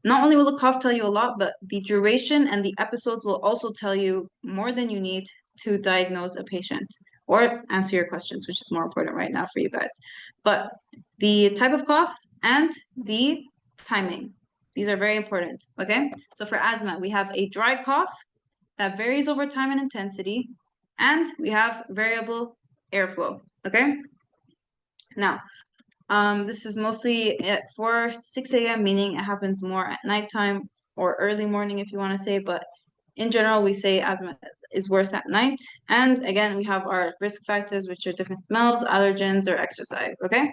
Not only will the cough tell you a lot, but the duration and the episodes will also tell you more than you need to diagnose a patient or answer your questions, which is more important right now for you guys. But the type of cough and the timing, these are very important, okay? So for asthma, we have a dry cough that varies over time and intensity, and we have variable airflow, okay? Now, this is mostly at 4, 6 a.m., meaning it happens more at nighttime or early morning if you want to say, but in general, we say asthma is worse at night. And again, we have our risk factors, which are different smells, allergens, or exercise, okay?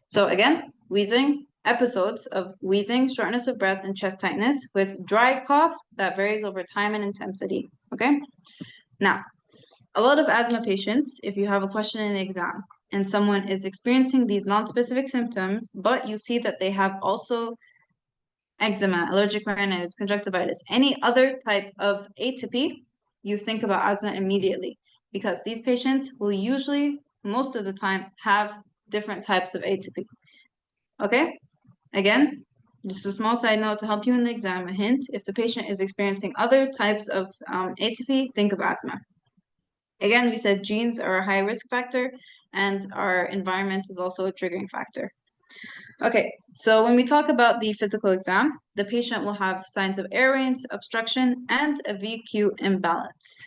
So again, wheezing, episodes of wheezing, shortness of breath, and chest tightness with dry cough that varies over time and intensity, okay? Now, a lot of asthma patients, if you have a question in the exam and someone is experiencing these non-specific symptoms, but you see that they have also eczema, allergic rhinitis, conjunctivitis, any other type of atopy, you think about asthma immediately because these patients will usually, most of the time, have different types of atopy. Okay? Again, just a small side note to help you in the exam, a hint, if the patient is experiencing other types of atopy, think of asthma. Again, we said genes are a high risk factor and our environment is also a triggering factor. Okay, so when we talk about the physical exam, the patient will have signs of airway obstruction and a VQ imbalance.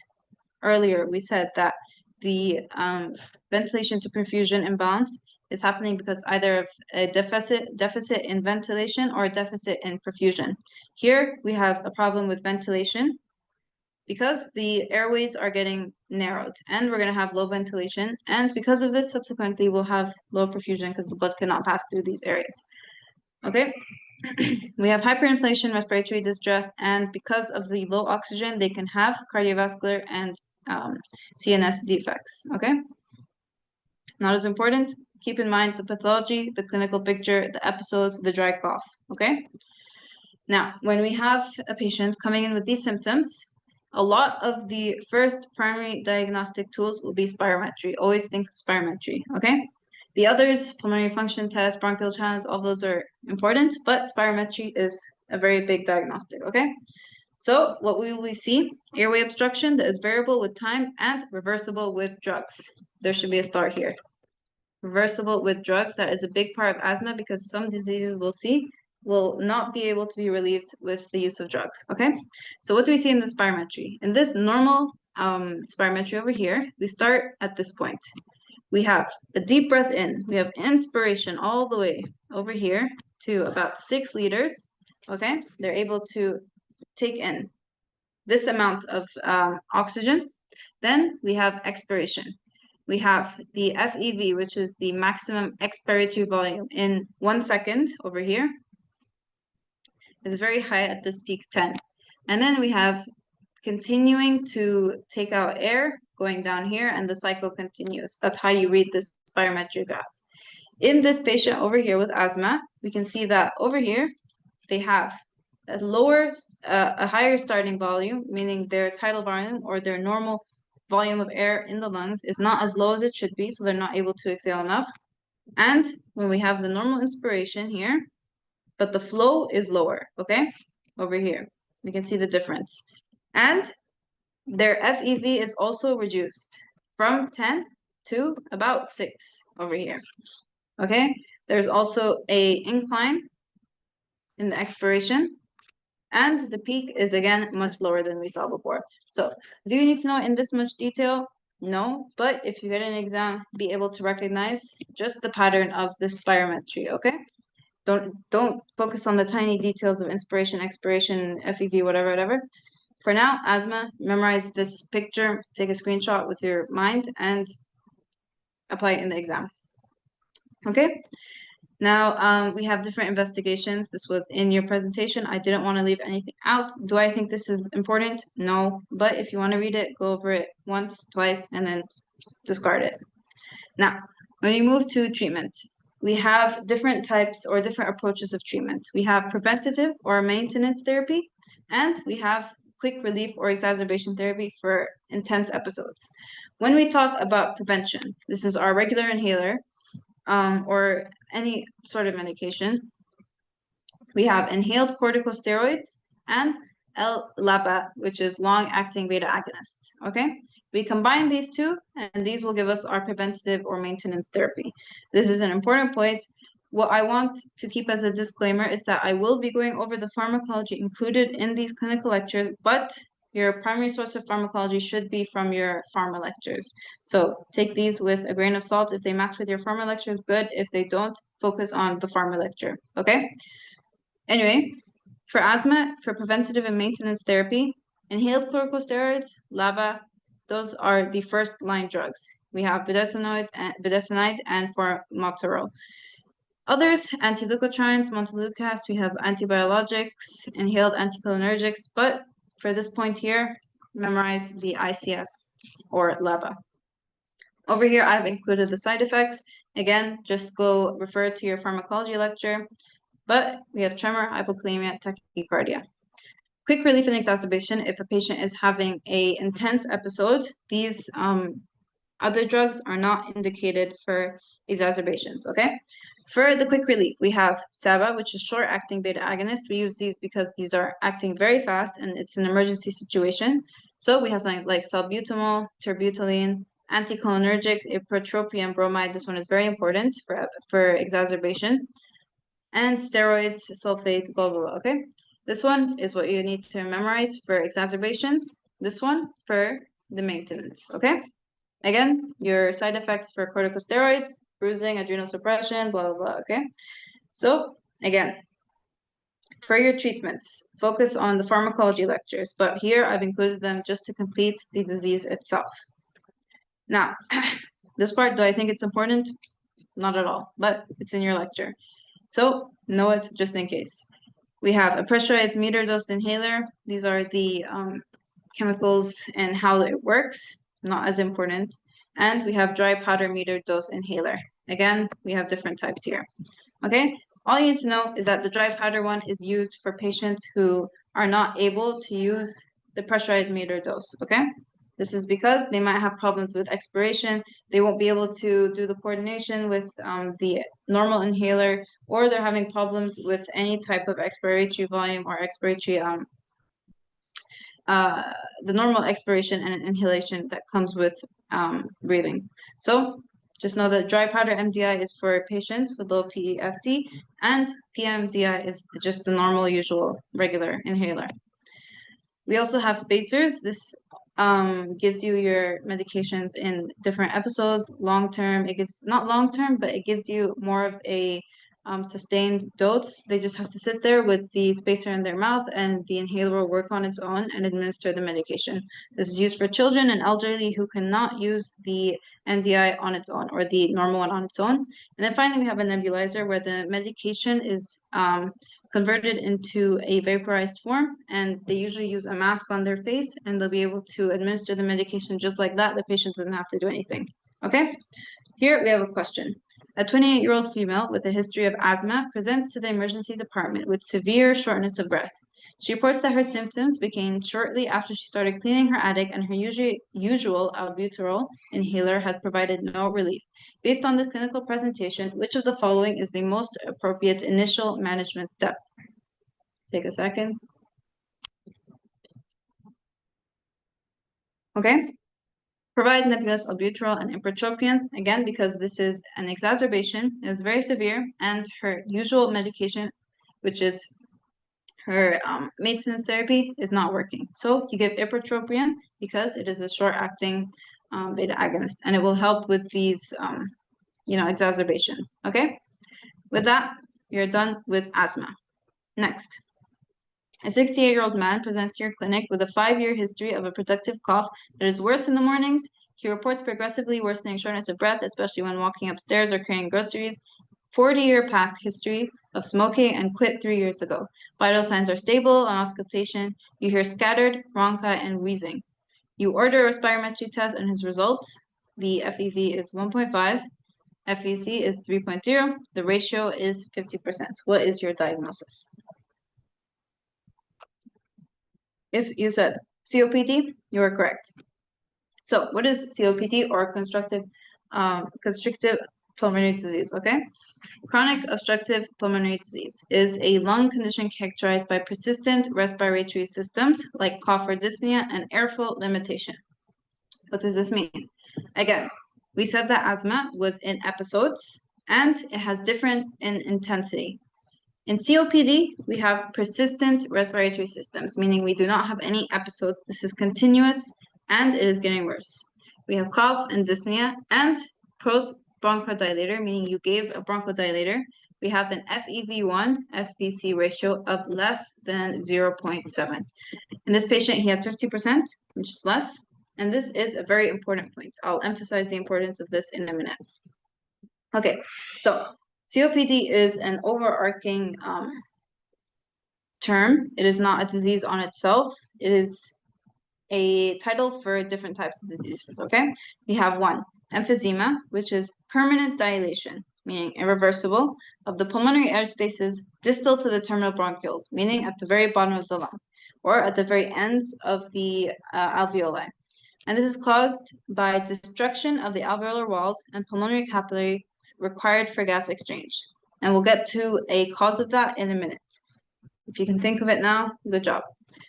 Earlier, we said that the ventilation to perfusion imbalance is happening because either of a deficit in ventilation or a deficit in perfusion. Here, we have a problem with ventilation because the airways are getting narrowed and we're going to have low ventilation. And because of this, subsequently, we'll have low perfusion because the blood cannot pass through these areas. Okay, we have hyperinflation, respiratory distress, and because of the low oxygen, they can have cardiovascular and CNS defects. Okay, not as important. Keep in mind the pathology, the clinical picture, the episodes, the dry cough. Okay, now when we have a patient coming in with these symptoms, a lot of the first primary diagnostic tools will be spirometry. Always think of spirometry. Okay. The others, pulmonary function test, bronchial challenge, all those are important, but spirometry is a very big diagnostic, okay? So what will we see? Airway obstruction that is variable with time and reversible with drugs. There should be a star here. Reversible with drugs, that is a big part of asthma because some diseases we'll see will not be able to be relieved with the use of drugs, okay? So what do we see in the spirometry? In this normal spirometry over here, we start at this point. We have a deep breath in. We have inspiration all the way over here to about 6 liters. Okay, they're able to take in this amount of oxygen. Then we have expiration. We have the FEV, which is the maximum expiratory volume in 1 second over here. It's very high at this peak 10. And then we have continuing to take out air going down here and the cycle continues. That's how you read this spirometry graph. In this patient over here with asthma, we can see that over here, they have a higher starting volume, meaning their tidal volume or their normal volume of air in the lungs is not as low as it should be, so they're not able to exhale enough. And when we have the normal inspiration here, but the flow is lower, okay? Over here, we can see the difference. And their FEV is also reduced from 10 to about 6 over here. Okay, there's also a incline in the expiration, and the peak is again much lower than we saw before. So, do you need to know in this much detail? No, but if you get an exam, be able to recognize just the pattern of the spirometry, okay? Don't focus on the tiny details of inspiration, expiration, FEV, whatever. For now, asthma, memorize this picture, take a screenshot with your mind, and apply it in the exam. Okay? Now, we have different investigations. This was in your presentation. I didn't want to leave anything out. Do I think this is important? No. But if you want to read it, go over it once, twice, and then discard it. Now, when we move to treatment, we have different types or different approaches of treatment. We have preventative or maintenance therapy, and we have quick relief or exacerbation therapy for intense episodes. When we talk about prevention, this is our regular inhaler or any sort of medication. We have inhaled corticosteroids and L-LABA, which is long-acting beta agonists, okay? We combine these two, and these will give us our preventative or maintenance therapy. This is an important point. What I want to keep as a disclaimer is that I will be going over the pharmacology included in these clinical lectures, but your primary source of pharmacology should be from your pharma lectures. So take these with a grain of salt. If they match with your pharma lectures, good. If they don't, focus on the pharma lecture, okay? Anyway, for asthma, for preventative and maintenance therapy, inhaled corticosteroids, LABA, those are the first line drugs. We have budesonide and formoterol. Others, anti-leukotrienes, montelukast, we have antibiologics, inhaled anticholinergics, but for this point here, memorize the ICS or LABA. Over here, I've included the side effects. Again, just go refer to your pharmacology lecture. But we have tremor, hypokalemia, tachycardia. Quick relief and exacerbation if a patient is having an intense episode. These other drugs are not indicated for exacerbations, okay? For the quick relief, we have SABA, which is short-acting beta agonist. We use these because these are acting very fast and it's an emergency situation. So we have something like salbutamol, terbutaline, anticholinergics, ipratropium bromide. This one is very important for exacerbation. And steroids, sulfates, blah, blah, blah, okay? This one is what you need to memorize for exacerbations. This one for the maintenance, okay? Again, your side effects for corticosteroids, bruising, adrenal suppression, blah, blah, blah, okay? So, again, for your treatments, focus on the pharmacology lectures, but here I've included them just to complete the disease itself. Now, this part, do I think it's important? Not at all, but it's in your lecture. So, know it just in case. We have a pressurized meter dose inhaler. These are the chemicals and how it works, not as important. And we have dry powder meter dose inhaler. Again, we have different types here. Okay, all you need to know is that the dry powder one is used for patients who are not able to use the pressurized meter dose, okay? This is because they might have problems with expiration. They won't be able to do the coordination with the normal inhaler, or they're having problems with any type of expiratory volume or expiratory, the normal expiration and inhalation that comes with breathing. So just know that dry powder MDI is for patients with low PEFT, and PMDI is just the normal, usual, regular inhaler. We also have spacers. This gives you your medications in different episodes. Long term, it gives, not long term, but it gives you more of a sustained dose. They just have to sit there with the spacer in their mouth, and the inhaler will work on its own and administer the medication. This is used for children and elderly who cannot use the MDI on its own, or the normal one on its own. And then finally, we have a nebulizer where the medication is converted into a vaporized form, and they usually use a mask on their face, and they'll be able to administer the medication just like that. The patient doesn't have to do anything. Okay, here we have a question. A 28-year-old female with a history of asthma presents to the emergency department with severe shortness of breath. She reports that her symptoms began shortly after she started cleaning her attic, and her usual albuterol inhaler has provided no relief. Based on this clinical presentation, which of the following is the most appropriate initial management step? Take a second. Okay. Provide nebulous albuterol and ipratropium, again, because this is an exacerbation. It is very severe, and her usual medication, which is her maintenance therapy, is not working. So you give ipratropium because it is a short-acting beta agonist, and it will help with these, exacerbations. Okay. With that, you're done with asthma. Next. A 68-year-old man presents to your clinic with a 5-year history of a productive cough that is worse in the mornings. He reports progressively worsening shortness of breath, especially when walking upstairs or carrying groceries. 40-year pack history of smoking and quit 3 years ago. Vital signs are stable on auscultation. You hear scattered, bronchi, and wheezing. You order a spirometry test, and his results, the FEV is 1.5, FVC is 3.0, the ratio is 50%. What is your diagnosis? If you said COPD, you are correct. So what is COPD, or constrictive pulmonary disease, okay? Chronic obstructive pulmonary disease is a lung condition characterized by persistent respiratory systems like cough or dyspnea and airflow limitation. What does this mean? Again, we said that asthma was in episodes, and it has different in intensity. In COPD, we have persistent respiratory systems, meaning we do not have any episodes. This is continuous and it is getting worse. We have cough and dyspnea and post-bronchodilator, meaning you gave a bronchodilator. We have an FEV1 FVC ratio of less than 0.7. In this patient, he had 50%, which is less. And this is a very important point. I'll emphasize the importance of this in a minute. Okay, so COPD is an overarching term. It is not a disease on itself. It is a title for different types of diseases, okay? We have one, emphysema, which is permanent dilation, meaning irreversible, of the pulmonary air spaces distal to the terminal bronchioles, meaning at the very bottom of the lung, or at the very ends of the alveoli. And this is caused by destruction of the alveolar walls and pulmonary capillaries required for gas exchange. And we'll get to a cause of that in a minute. If you can think of it now, good job.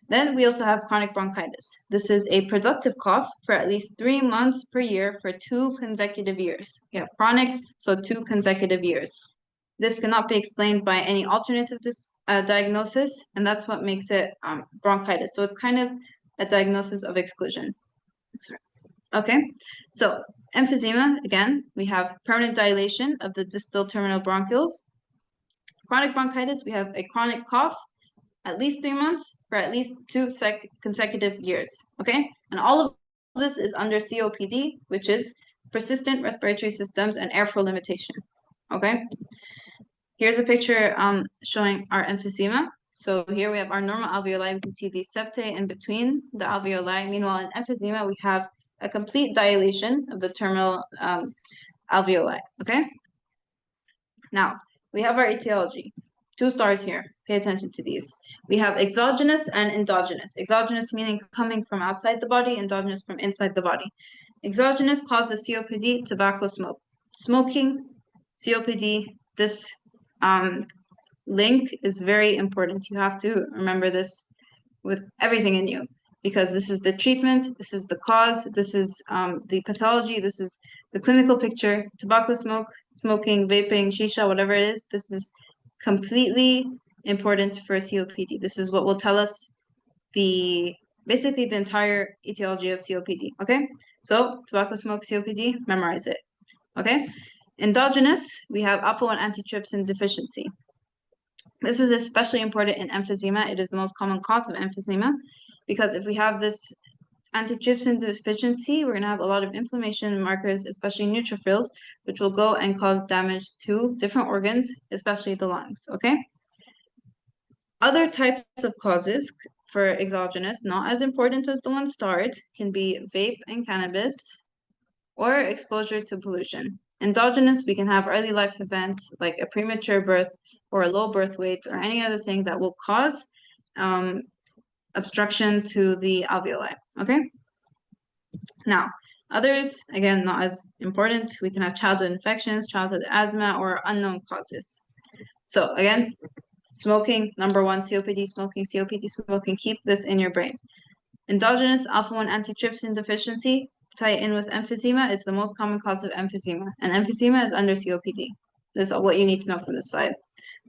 Then we also have chronic bronchitis. This is a productive cough for at least 3 months per year for 2 consecutive years. You have chronic, so 2 consecutive years. This cannot be explained by any alternative diagnosis, and that's what makes it bronchitis. So it's kind of a diagnosis of exclusion. Okay, so emphysema, again, we have permanent dilation of the distal terminal bronchioles. Chronic bronchitis, we have a chronic cough, at least 3 months for at least 2 consecutive years, okay? And all of this is under COPD, which is persistent respiratory systems and airflow limitation, okay? Here's a picture showing our emphysema. So here we have our normal alveoli. We can see these septae in between the alveoli. Meanwhile, in emphysema, we have a complete dilation of the terminal alveoli, okay? Now, we have our etiology. 2 stars here. Pay attention to these. We have exogenous and endogenous. Exogenous meaning coming from outside the body, endogenous from inside the body. Exogenous cause of COPD, tobacco smoke. Smoking, COPD, this link is very important. You have to remember this with everything in you, because this is the treatment, this is the cause, this is the pathology, this is the clinical picture. Tobacco smoke, smoking, vaping, shisha, whatever it is, this is completely important for COPD. This is what will tell us basically the entire etiology of COPD, okay? So tobacco smoke, COPD, memorize it, okay? Endogenous, we have alpha-1 antitrypsin deficiency. This is especially important in emphysema. It is the most common cause of emphysema, because if we have this antitrypsin deficiency, we're going to have a lot of inflammation markers, especially neutrophils, which will go and cause damage to different organs, especially the lungs, okay? Other types of causes for exogenous, not as important as the one starred, can be vape and cannabis, or exposure to pollution. Endogenous, we can have early life events like a premature birth or a low birth weight or any other thing that will cause obstruction to the alveoli, okay? Now, others, again, not as important. We can have childhood infections, childhood asthma, or unknown causes. So again, smoking, number 1, COPD smoking, keep this in your brain. Endogenous alpha-1 antitrypsin deficiency, tie in with emphysema. It's the most common cause of emphysema, and emphysema is under COPD. This is what you need to know from this slide.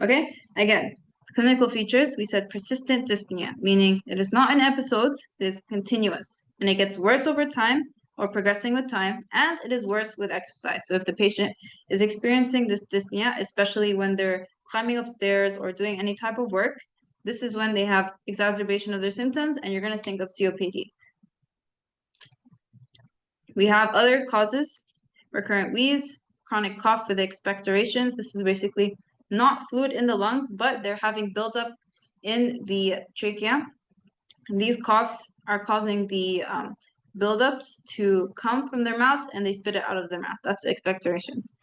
Okay, again, clinical features, we said persistent dyspnea, meaning it is not in episodes, it is continuous, and it gets worse over time or progressing with time, and it is worse with exercise. So if the patient is experiencing this dyspnea, especially when they're climbing upstairs or doing any type of work, this is when they have exacerbation of their symptoms, and you're going to think of COPD. We have other causes, recurrent wheeze, chronic cough with expectorations. This is basically not fluid in the lungs, but they're having buildup in the trachea. And these coughs are causing the buildups to come from their mouth, and they spit it out of their mouth. That's expectorations.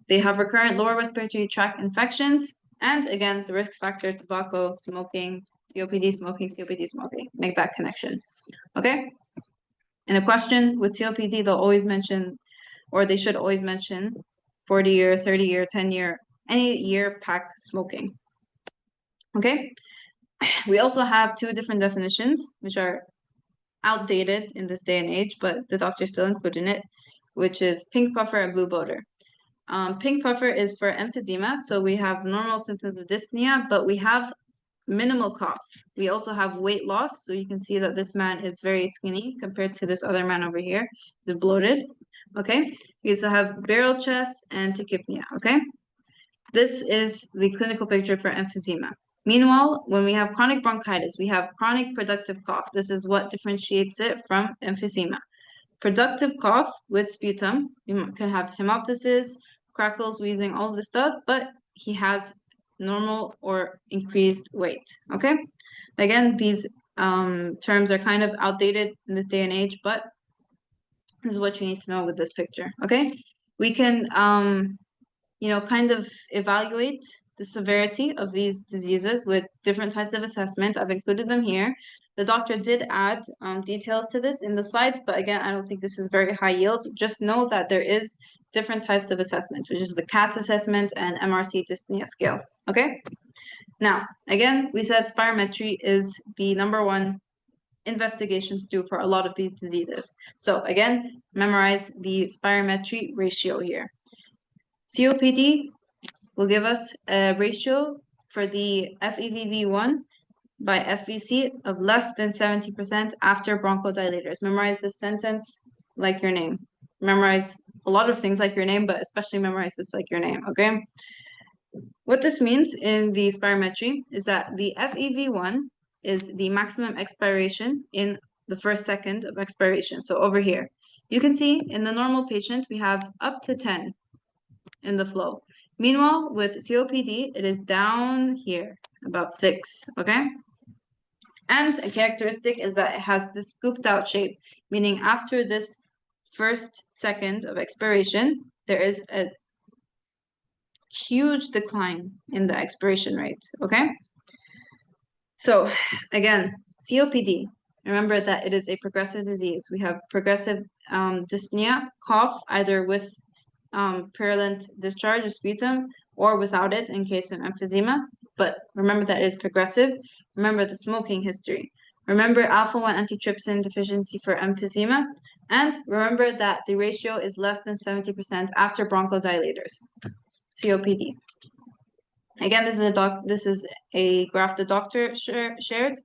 They have recurrent lower respiratory tract infections, and again, the risk factor, tobacco, smoking, COPD smoking. Make that connection, okay? In a question with COPD, they'll always mention, or they should always mention, 40-year, 30-year, 10-year, any year pack smoking, okay? We also have 2 different definitions, which are outdated in this day and age, but the doctors still include in it, which is pink puffer and blue boater. Pink puffer is for emphysema. So we have normal symptoms of dyspnea, but we have minimal cough. We also have weight loss. So you can see that this man is very skinny compared to this other man over here. They're bloated. Okay. We also have barrel chest and tachypnea. Okay. This is the clinical picture for emphysema. Meanwhile, when we have chronic bronchitis, we have chronic productive cough. This is what differentiates it from emphysema. Productive cough with sputum. You can have hemoptysis, crackles, wheezing, all of this stuff, but he has normal or increased weight. Okay. Again, these terms are kind of outdated in this day and age, but this is what you need to know with this picture. Okay. We can kind of evaluate the severity of these diseases with different types of assessment. I've included them here. The doctor did add details to this in the slides, but again, I don't think this is very high yield. Just know that there is different types of assessment, which is the CAT assessment and MRC dyspnea scale. Okay. Now, again, we said spirometry is the #1 investigation to do for a lot of these diseases. So again, memorize the spirometry ratio here. COPD will give us a ratio for the FEV1 by FVC of less than 70% after bronchodilators. Memorize this sentence like your name. Memorize a lot of things like your name, but especially memorize this like your name, okay? What this means in the spirometry is that the FEV1 is the maximum expiration in the first second of expiration. So over here, you can see in the normal patient, we have up to 10 in the flow. Meanwhile, with COPD, it is down here, about 6, okay? And a characteristic is that it has this scooped out shape, meaning after this first second of expiration, there is a huge decline in the expiration rate, okay? So again, COPD, remember that it is a progressive disease. We have progressive dyspnea, cough, either with purulent discharge of sputum or without it in case of emphysema. But remember that it is progressive. Remember the smoking history. Remember alpha-1 antitrypsin deficiency for emphysema. And remember that the ratio is less than 70% after bronchodilators, COPD. Again, this is a graph the doctor shared.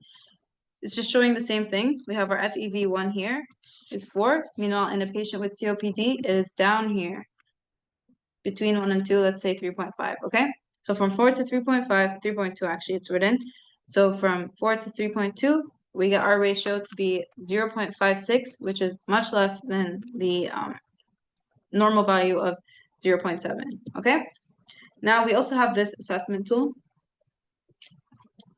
It's just showing the same thing. We have our FEV1 here. It's 4. Meanwhile, in a patient with COPD, it is down here. Between 1 and 2, let's say 3.5, okay? So from 4 to 3.5, 3.2 actually it's written. So from 4 to 3.2, we get our ratio to be 0.56, which is much less than the normal value of 0.7, okay? Now we also have this assessment tool.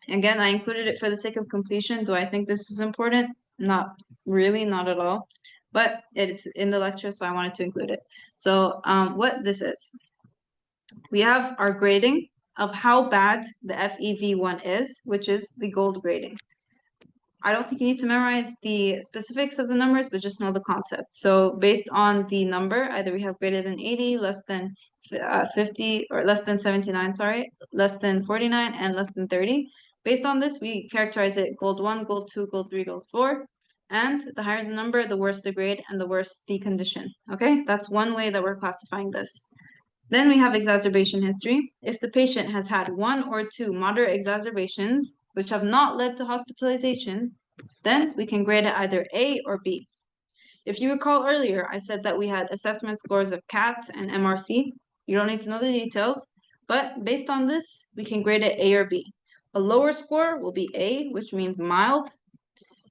Again, I included it for the sake of completion. Do I think this is important? Not really, not at all. But it's in the lecture, so I wanted to include it. So what this is, we have our grading of how bad the FEV1 is, which is the gold grading. I don't think you need to memorize the specifics of the numbers, but just know the concept. So based on the number, either we have greater than 80, less than 50, or less than 79, sorry, less than 49, and less than 30. Based on this, we characterize it gold 1, gold 2, gold 3, gold 4. And the higher the number, the worse the grade and the worse the condition. Okay, that's one way that we're classifying this. Then we have exacerbation history. If the patient has had 1 or 2 moderate exacerbations, which have not led to hospitalization, then we can grade it either A or B. If you recall earlier, I said that we had assessment scores of CAT and MRC. You don't need to know the details, but based on this, we can grade it A or B. A lower score will be A, which means mild.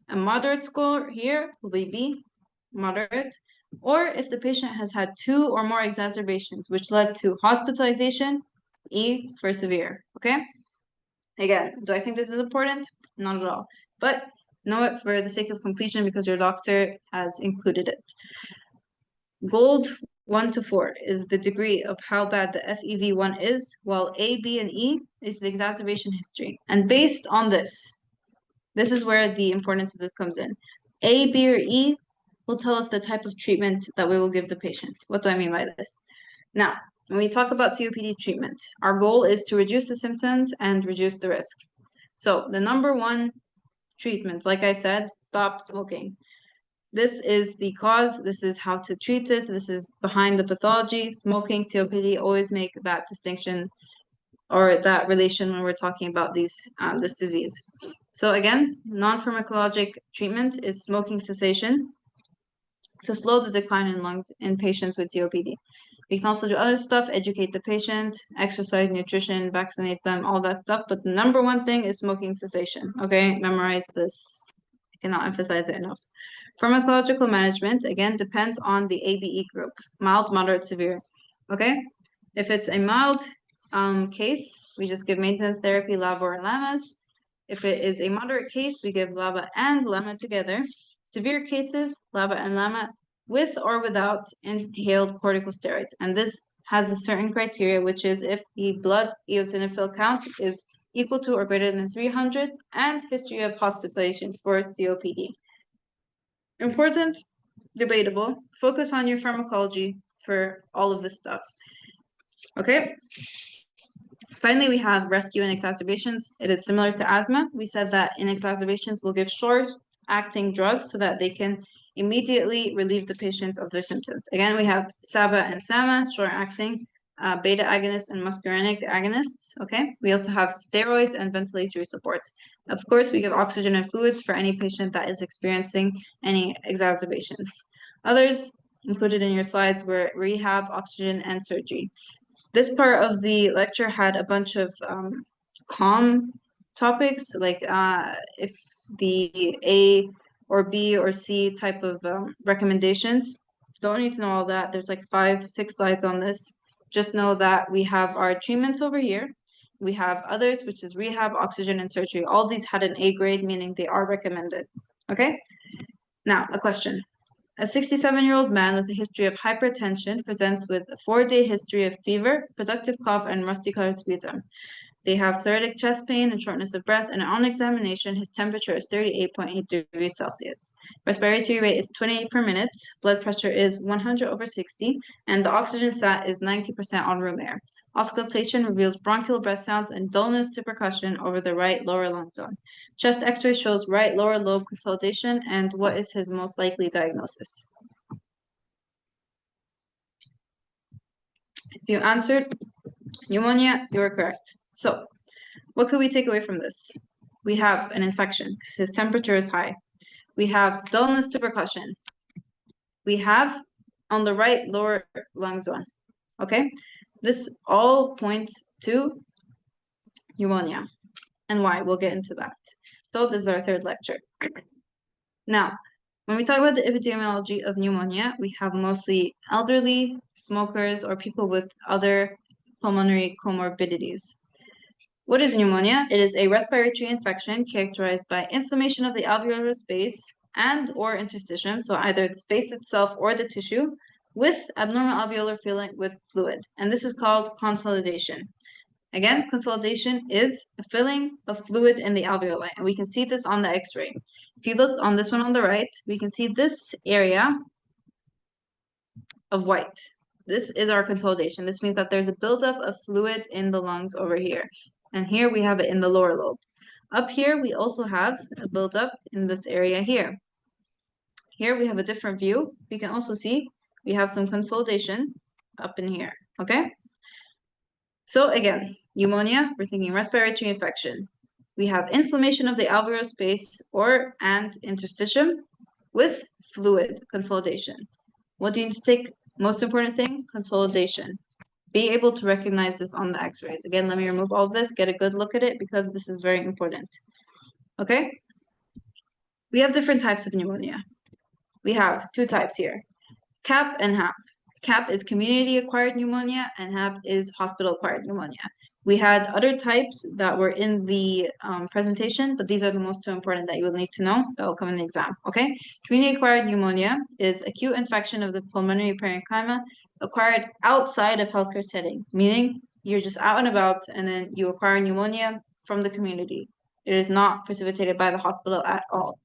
A moderate score here will be B, moderate. Or if the patient has had 2 or more exacerbations, which led to hospitalization, E for severe, okay? Again, do I think this is important? Not at all. But know it for the sake of completion because your doctor has included it. Gold 1 to 4 is the degree of how bad the FEV1 is, while A, B, and E is the exacerbation history. And based on this is where the importance of this comes in. A, B, or E will tell us the type of treatment that we will give the patient. What do I mean by this? Now, when we talk about COPD treatment, our goal is to reduce the symptoms and reduce the risk. So the #1 treatment, like I said, stop smoking. This is the cause. This is how to treat it. This is behind the pathology. Smoking, COPD, always make that distinction or that relation when we're talking about this disease. So again, non-pharmacologic treatment is smoking cessation to slow the decline in lungs in patients with COPD. We can also do other stuff, educate the patient, exercise, nutrition, vaccinate them, all that stuff. But the number one thing is smoking cessation. Okay, memorize this. I cannot emphasize it enough. Pharmacological management, again, depends on the ABE group, mild, moderate, severe. Okay, if it's a mild case, we just give maintenance therapy, LABA or LAMAs. If it is a moderate case, we give LABA and LAMA together. Severe cases, LABA and LAMA with or without inhaled corticosteroids. And this has a certain criteria, which is if the blood eosinophil count is equal to or greater than 300 and history of hospitalization for COPD. Important, debatable. Focus on your pharmacology for all of this stuff. Okay. Finally, we have rescue and exacerbations. It is similar to asthma. We said that in exacerbations, we'll give short-acting drugs so that they can immediately relieve the patients of their symptoms. Again, we have SABA and SAMA, short-acting, beta agonists and muscarinic agonists. Okay, we also have steroids and ventilatory support. Of course, we give oxygen and fluids for any patient that is experiencing any exacerbations. Others included in your slides were rehab, oxygen, and surgery. This part of the lecture had a bunch of calm topics, like if the A or B or C type of recommendations. Don't need to know all that. There's like 5, 6 slides on this. Just know that we have our treatments over here. We have others, which is rehab, oxygen, and surgery. All these had an A grade, meaning they are recommended. Okay? Now, a question. A 67-year-old man with a history of hypertension presents with a 4-day history of fever, productive cough, and rusty-colored sputum. They have pleuritic chest pain and shortness of breath, and on examination, his temperature is 38.8 degrees Celsius. Respiratory rate is 28 per minute, blood pressure is 100/60, and the oxygen sat is 90% on room air. Auscultation reveals bronchial breath sounds and dullness to percussion over the right lower lung zone. Chest x-ray shows right lower lobe consolidation, and what is his most likely diagnosis? If you answered pneumonia, you are correct. So, what could we take away from this? We have an infection because his temperature is high. We have dullness to percussion. We have on the right lower lung zone. Okay? This all points to pneumonia. And why? We'll get into that. So this is our third lecture. Now, when we talk about the epidemiology of pneumonia, we have mostly elderly, smokers, or people with other pulmonary comorbidities. What is pneumonia? It is a respiratory infection characterized by inflammation of the alveolar space and or interstitium, so either the space itself or the tissue, with abnormal alveolar filling with fluid. And this is called consolidation. Again, consolidation is a filling of fluid in the alveoli, and we can see this on the X-ray. If you look on this one on the right, we can see this area of white. This is our consolidation. This means that there's a buildup of fluid in the lungs over here. And here we have it in the lower lobe. Up here, we also have a buildup in this area here. Here we have a different view. We can also see we have some consolidation up in here, okay? So again, pneumonia, we're thinking respiratory infection. We have inflammation of the alveolar space and interstitium with fluid consolidation. What do you need to take? Most important thing, consolidation. Be able to recognize this on the X-rays. Again, let me remove all of this, get a good look at it because this is very important. Okay? We have different types of pneumonia. We have 2 types here, CAP and HAP. CAP is community-acquired pneumonia, and HAP is hospital-acquired pneumonia. We had other types that were in the presentation, but these are the most 2 important that you will need to know that will come in the exam, okay? Community-acquired pneumonia is acute infection of the pulmonary parenchyma acquired outside of healthcare setting, meaning you're just out and about and then you acquire pneumonia from the community. It is not precipitated by the hospital at all,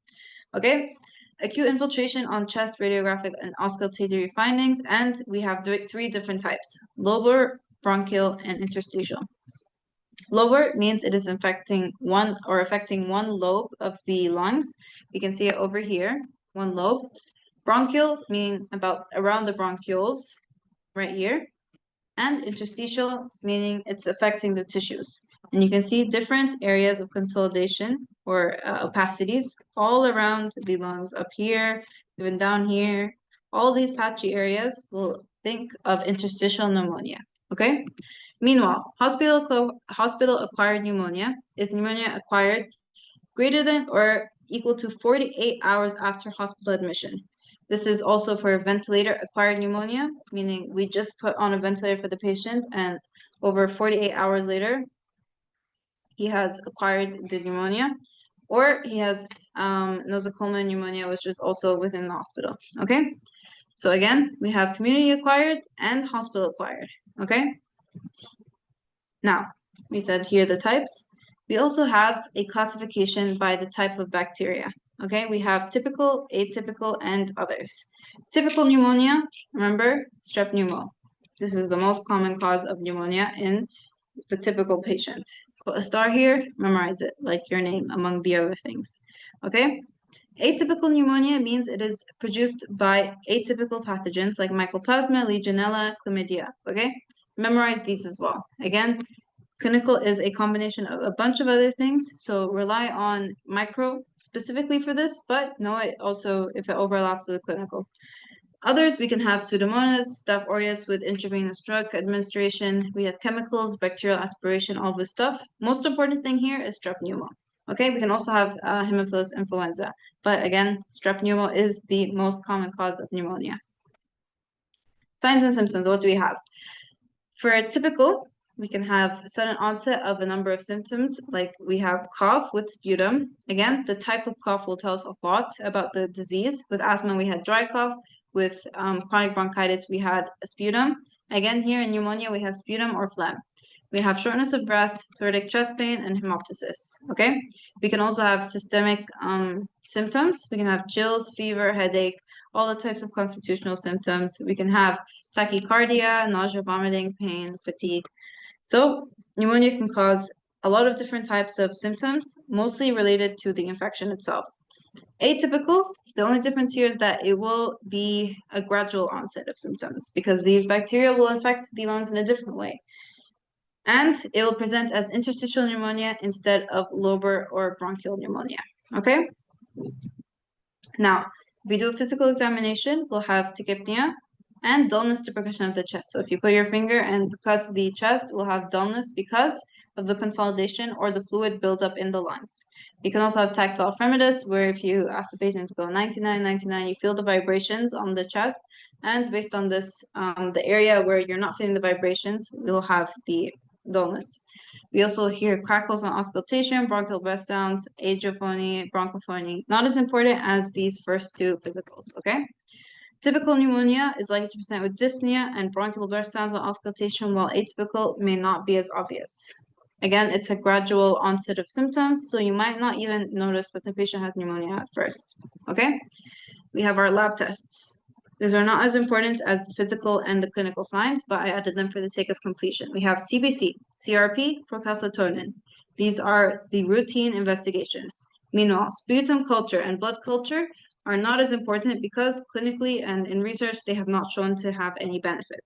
okay? Acute infiltration on chest radiographic and auscultatory findings, and we have 3 different types, lobar, bronchial, and interstitial. Lobar means it is affecting one lobe of the lungs. You can see it over here, one lobe. Bronchial, meaning around the bronchioles, right here. And interstitial, meaning it's affecting the tissues. And you can see different areas of consolidation or opacities all around the lungs, up here, even down here. All these patchy areas will think of interstitial pneumonia, okay? Meanwhile, hospital-acquired pneumonia is pneumonia acquired greater than or equal to 48 hours after hospital admission. This is also for ventilator-acquired pneumonia, meaning we just put on a ventilator for the patient and over 48 hours later, he has acquired the pneumonia, or he has nosocomial pneumonia, which is also within the hospital, okay? So again, we have community-acquired and hospital-acquired, okay? Now, we said here the types. We also have a classification by the type of bacteria. Okay, we have typical, atypical, and others. Typical pneumonia, remember, strep pneumo. This is the most common cause of pneumonia in the typical patient. Put a star here, memorize it, like your name, among the other things. Okay? Atypical pneumonia means it is produced by atypical pathogens like Mycoplasma, Legionella, Chlamydia. Okay? Memorize these as well. Again, clinical is a combination of a bunch of other things, so rely on micro specifically for this, but know it also if it overlaps with clinical. Others, we can have Pseudomonas, Staph aureus with intravenous drug administration. We have chemicals, bacterial aspiration, all this stuff. Most important thing here is strep pneumo. Okay, we can also have Haemophilus influenza, but again, strep pneumo is the most common cause of pneumonia. Signs and symptoms, what do we have? For typical, we can have sudden onset of a number of symptoms, like we have cough with sputum. Again, the type of cough will tell us a lot about the disease. With asthma, we had dry cough. With chronic bronchitis, we had a sputum. Again, here in pneumonia, we have sputum or phlegm. We have shortness of breath, thoracic chest pain, and hemoptysis, okay? We can also have systemic symptoms. We can have chills, fever, headache, all the types of constitutional symptoms. We can have tachycardia, nausea, vomiting, pain, fatigue. So pneumonia can cause a lot of different types of symptoms, mostly related to the infection itself. Atypical, the only difference here is that it will be a gradual onset of symptoms because these bacteria will infect the lungs in a different way. And it will present as interstitial pneumonia instead of lobar or bronchial pneumonia, okay? Now, if we do a physical examination, we'll have tachypnea and dullness to percussion of the chest. So if you put your finger and press the chest, we'll have dullness because of the consolidation or the fluid buildup in the lungs. You can also have tactile fremitus, where if you ask the patient to go 99, 99, you feel the vibrations on the chest. And based on this, the area where you're not feeling the vibrations, we'll have the dullness. We also hear crackles on auscultation, bronchial breath sounds, agiophony, bronchophony. Not as important as these first two physicals, okay? Typical pneumonia is likely to present with dyspnea and bronchial breath sounds on auscultation, while atypical may not be as obvious. Again, it's a gradual onset of symptoms, so you might not even notice that the patient has pneumonia at first, okay? We have our lab tests. These are not as important as the physical and the clinical signs, but I added them for the sake of completion. We have CBC, CRP, procalcitonin. These are the routine investigations. Meanwhile, sputum culture and blood culture are not as important because clinically and in research, they have not shown to have any benefit.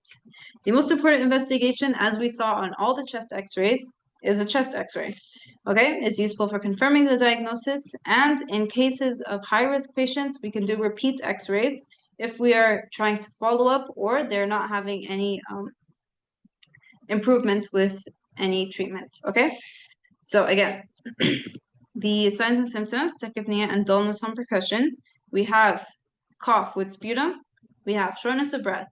The most important investigation, as we saw on all the chest x-rays, is a chest x-ray. Okay, it's useful for confirming the diagnosis, and in cases of high-risk patients, we can do repeat x-rays if we are trying to follow up or they're not having any improvement with any treatment, okay? So again, the signs and symptoms, tachypnea and dullness on percussion. We have cough with sputum. We have shortness of breath.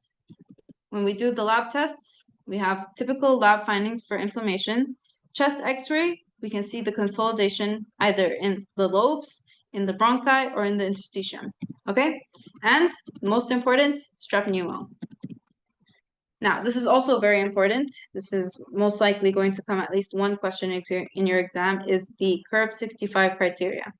When we do the lab tests, we have typical lab findings for inflammation. Chest x-ray, we can see the consolidation either in the lobes, in the bronchi, or in the interstitium, okay? And most important, strep pneumo. Now, this is also very important. This is most likely going to come at least one question in your exam, is the CURB 65 criteria.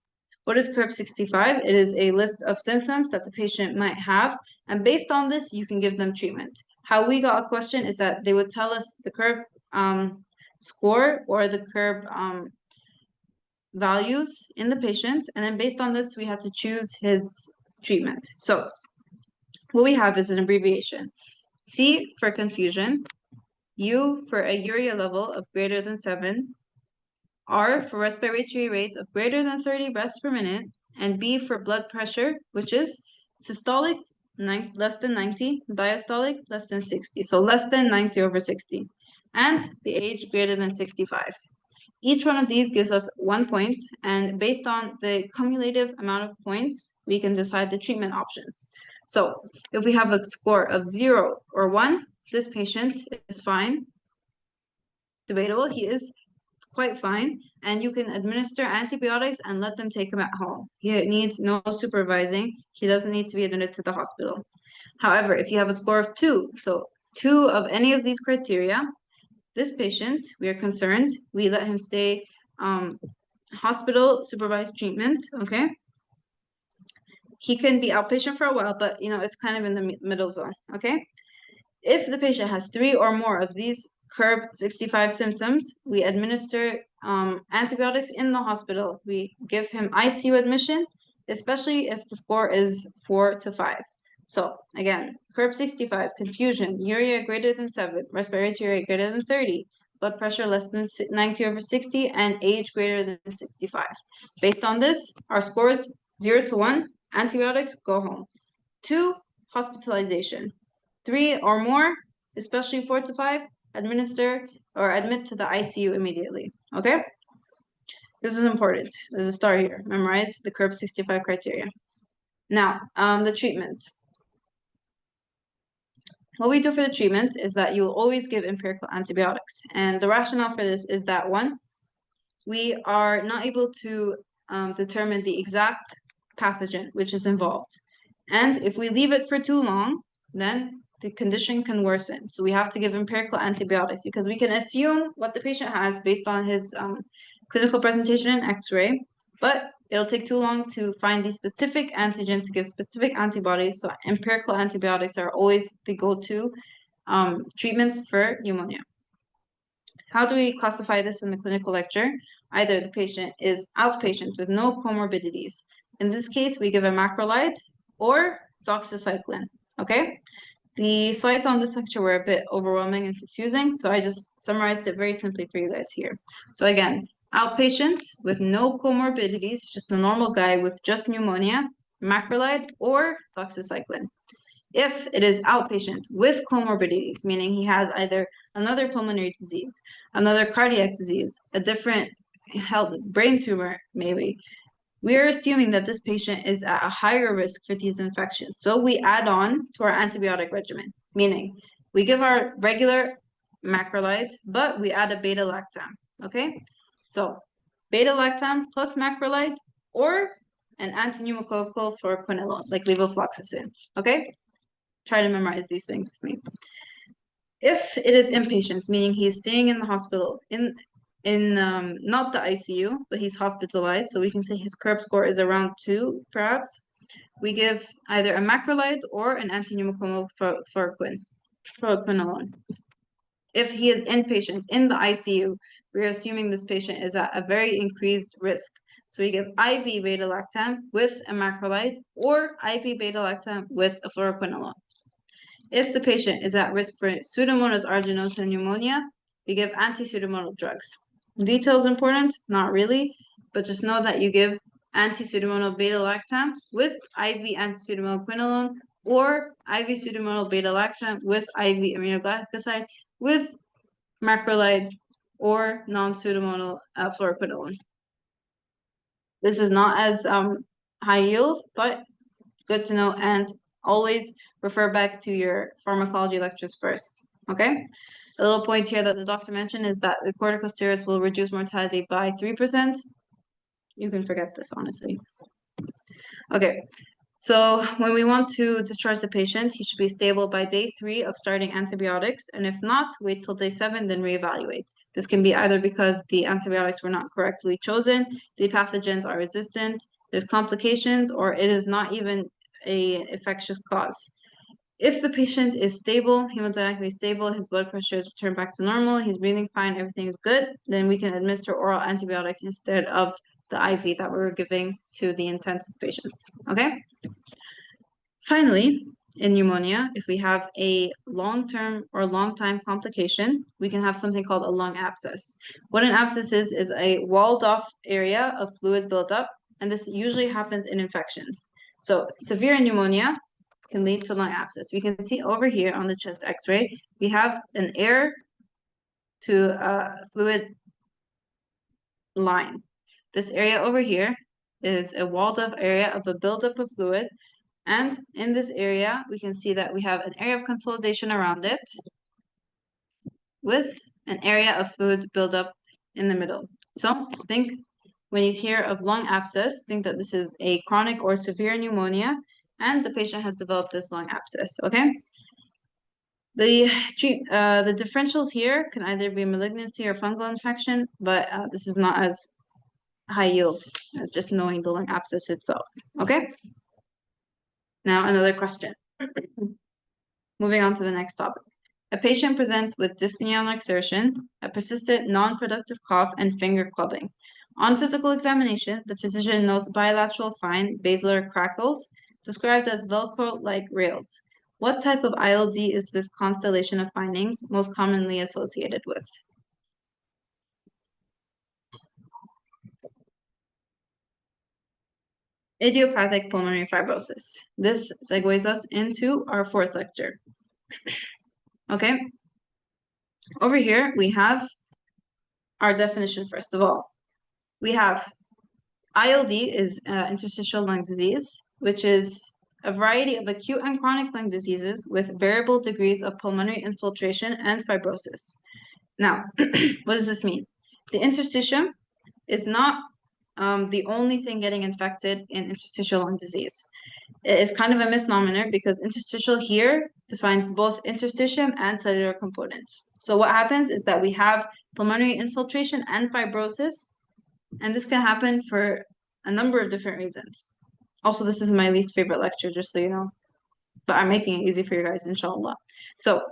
What is CURB 65? It is a list of symptoms that the patient might have, and based on this, you can give them treatment. How we got a question is that they would tell us the CURB score or the CURB values in the patient, and then based on this, we had to choose his treatment. So what we have is an abbreviation. C for confusion, U for a urea level of greater than 7, R for respiratory rates of greater than 30 breaths per minute, and B for blood pressure, which is systolic less than 90, diastolic less than 60, so less than 90/60, and the age greater than 65. Each one of these gives us 1 point, and based on the cumulative amount of points, we can decide the treatment options. So if we have a score of 0 or 1, this patient is fine. Debatable, he is quite fine, and you can administer antibiotics and let them take him at home. He needs no supervising. He doesn't need to be admitted to the hospital. However, if you have a score of 2, so 2 of any of these criteria, this patient, we are concerned, we let him stay hospital supervised treatment, okay? He can be outpatient for a while, but it's kind of in the middle zone, okay? If the patient has 3 or more of these CURB 65 symptoms, we administer antibiotics in the hospital. We give him ICU admission, especially if the score is 4 to 5. So again, CURB 65, confusion, urea greater than 7, respiratory rate greater than 30, blood pressure less than 90/60, and age greater than 65. Based on this, our scores 0 to 1, antibiotics, go home. 2, hospitalization. 3 or more, especially 4 to 5, administer or admit to the ICU immediately. Okay? This is important. There's a star here. Memorize the CURB 65 criteria. Now, the treatment. What we do for the treatment is that you will always give empirical antibiotics. And the rationale for this is that, one, we are not able to determine the exact pathogen which is involved. And if we leave it for too long, then the condition can worsen. So we have to give empirical antibiotics because we can assume what the patient has based on his clinical presentation and x-ray, but it'll take too long to find the specific antigen to give specific antibodies. So empirical antibiotics are always the go-to treatment for pneumonia. How do we classify this in the clinical lecture? Either the patient is outpatient with no comorbidities. In this case, we give a macrolide or doxycycline, okay? The slides on this lecture were a bit overwhelming and confusing, so I just summarized it very simply for you guys here. So again, outpatient with no comorbidities, just a normal guy with just pneumonia, macrolide or doxycycline. If it is outpatient with comorbidities, meaning he has either another pulmonary disease, another cardiac disease, a different brain tumor, maybe, we are assuming that this patient is at a higher risk for these infections. So we add on to our antibiotic regimen, meaning we give our regular macrolide, but we add a beta-lactam, okay? So beta-lactam plus macrolide or an antipneumococcal fluoroquinolone, like levofloxacin, okay? Try to memorize these things with me. If it is inpatient, meaning he is staying in the hospital, in not the ICU, but he's hospitalized, so we can say his CURB score is around 2, perhaps, we give either a macrolide or an antipneumococcal fluoroquinolone. If he is inpatient in the ICU, we're assuming this patient is at a very increased risk. So we give IV beta-lactam with a macrolide or IV beta-lactam with a fluoroquinolone. If the patient is at risk for Pseudomonas aeruginosa pneumonia, we give anti-Pseudomonal drugs. Details important? Not really, but just know that you give anti-Pseudomonal beta-lactam with IV anti-Pseudomonal quinolone or IV Pseudomonal beta-lactam with IV aminoglycoside with macrolide or non-Pseudomonal fluoroquinolone. This is not as high yield, but good to know, and always refer back to your pharmacology lectures first, okay? A little point here that the doctor mentioned is that the corticosteroids will reduce mortality by 3%. You can forget this, honestly. Okay, so when we want to discharge the patient, he should be stable by day 3 of starting antibiotics, and if not, wait till day 7, then reevaluate. This can be either because the antibiotics were not correctly chosen, the pathogens are resistant, there's complications, or it is not even a infectious cause. If the patient is stable, hemodynamically stable, his blood pressure is returned back to normal, he's breathing fine, everything is good, then we can administer oral antibiotics instead of the IV that we were giving to the intensive patients, okay? Finally, in pneumonia, if we have a long-term or long-time complication, we can have something called a lung abscess. What an abscess is a walled-off area of fluid buildup, and this usually happens in infections. So severe pneumonia can lead to lung abscess. We can see over here on the chest X-ray, we have an air to fluid line. This area over here is a walled-off area of a buildup of fluid. And in this area, we can see that we have an area of consolidation around it with an area of fluid buildup in the middle. So think when you hear of lung abscess, think that this is a chronic or severe pneumonia and the patient has developed this lung abscess, okay? The differentials here can either be malignancy or fungal infection, but this is not as high yield as just knowing the lung abscess itself, okay? Now another question. Moving on to the next topic. A patient presents with dyspnea on exertion, a persistent non-productive cough, and finger clubbing. On physical examination, the physician notes bilateral fine basilar crackles, described as Velcro-like rails. What type of ILD is this constellation of findings most commonly associated with? Idiopathic pulmonary fibrosis. This segues us into our fourth lecture. Okay, over here we have our definition first of all. We have ILD is interstitial lung disease, which is a variety of acute and chronic lung diseases with variable degrees of pulmonary infiltration and fibrosis. Now, what does this mean? The interstitium is not the only thing getting infected in interstitial lung disease. It is kind of a misnomer because interstitial here defines both interstitium and cellular components. So what happens is that we have pulmonary infiltration and fibrosis, and this can happen for a number of different reasons. Also, this is my least favorite lecture, just so you know, but I'm making it easy for you guys, inshallah. So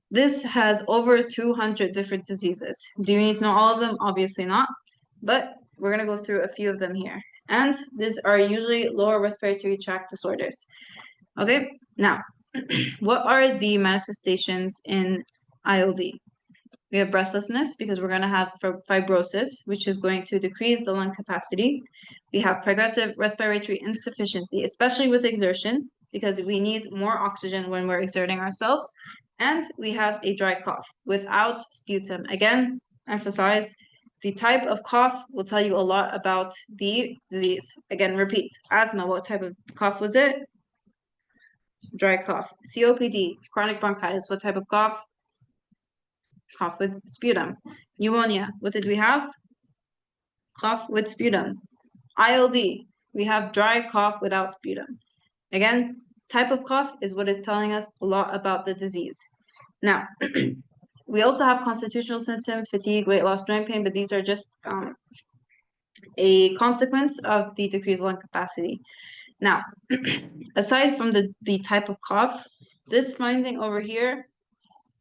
this has over 200 different diseases. Do you need to know all of them? Obviously not, but we're going to go through a few of them here. And these are usually lower respiratory tract disorders. Okay, now, what are the manifestations in ILD? We have breathlessness because we're going to have fibrosis, which is going to decrease the lung capacity. We have progressive respiratory insufficiency, especially with exertion, because we need more oxygen when we're exerting ourselves. And we have a dry cough without sputum. Again, emphasize the type of cough will tell you a lot about the disease. Again, repeat. Asthma, what type of cough was it? Dry cough. COPD, chronic bronchitis, what type of cough? Cough with sputum. Pneumonia, what did we have? Cough with sputum. ILD, we have dry cough without sputum. Again, type of cough is what is telling us a lot about the disease. Now, we also have constitutional symptoms, fatigue, weight loss, joint pain, but these are just a consequence of the decreased lung capacity. Now, aside from the type of cough, this finding over here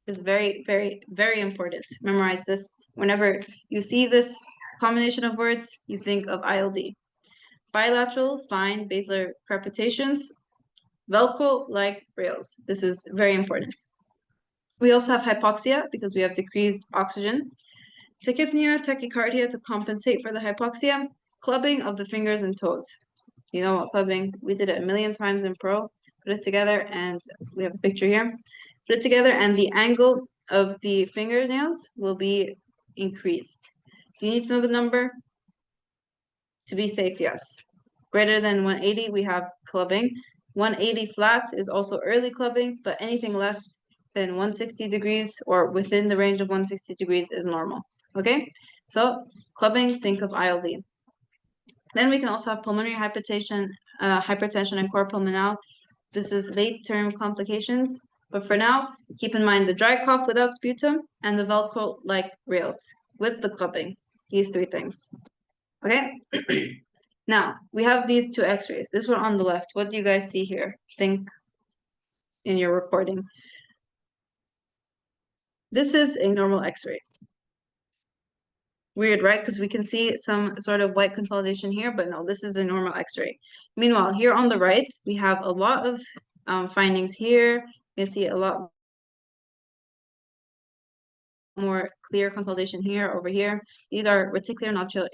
is very, very, very important. Memorize this. Whenever you see this combination of words, you think of ILD. Bilateral fine basilar crepitations, Velcro-like rails. This is very important. We also have hypoxia because we have decreased oxygen. Tachypnea, tachycardia to compensate for the hypoxia. Clubbing of the fingers and toes. You know what clubbing? We did it a million times in pro. Put it together and we have a picture here. Put it together and the angle of the fingernails will be increased. Do you need to know the number? To be safe, yes. Greater than 180, we have clubbing. 180 flat is also early clubbing, but anything less than 160 degrees or within the range of 160 degrees is normal. Okay, so clubbing, think of ILD. Then we can also have pulmonary hypertension, and cor pulmonale. This is late-term complications, but for now, keep in mind the dry cough without sputum and the Velcro-like rails with the clubbing. These three things. Okay. Now we have these two X-rays. This one on the left. What do you guys see here? Think in your recording. This is a normal X-ray. Weird, right? Because we can see some sort of white consolidation here, but no, this is a normal X-ray. Meanwhile, here on the right, we have a lot of findings here. You can see a lot more clear consolidation here, over here. These are reticular nodular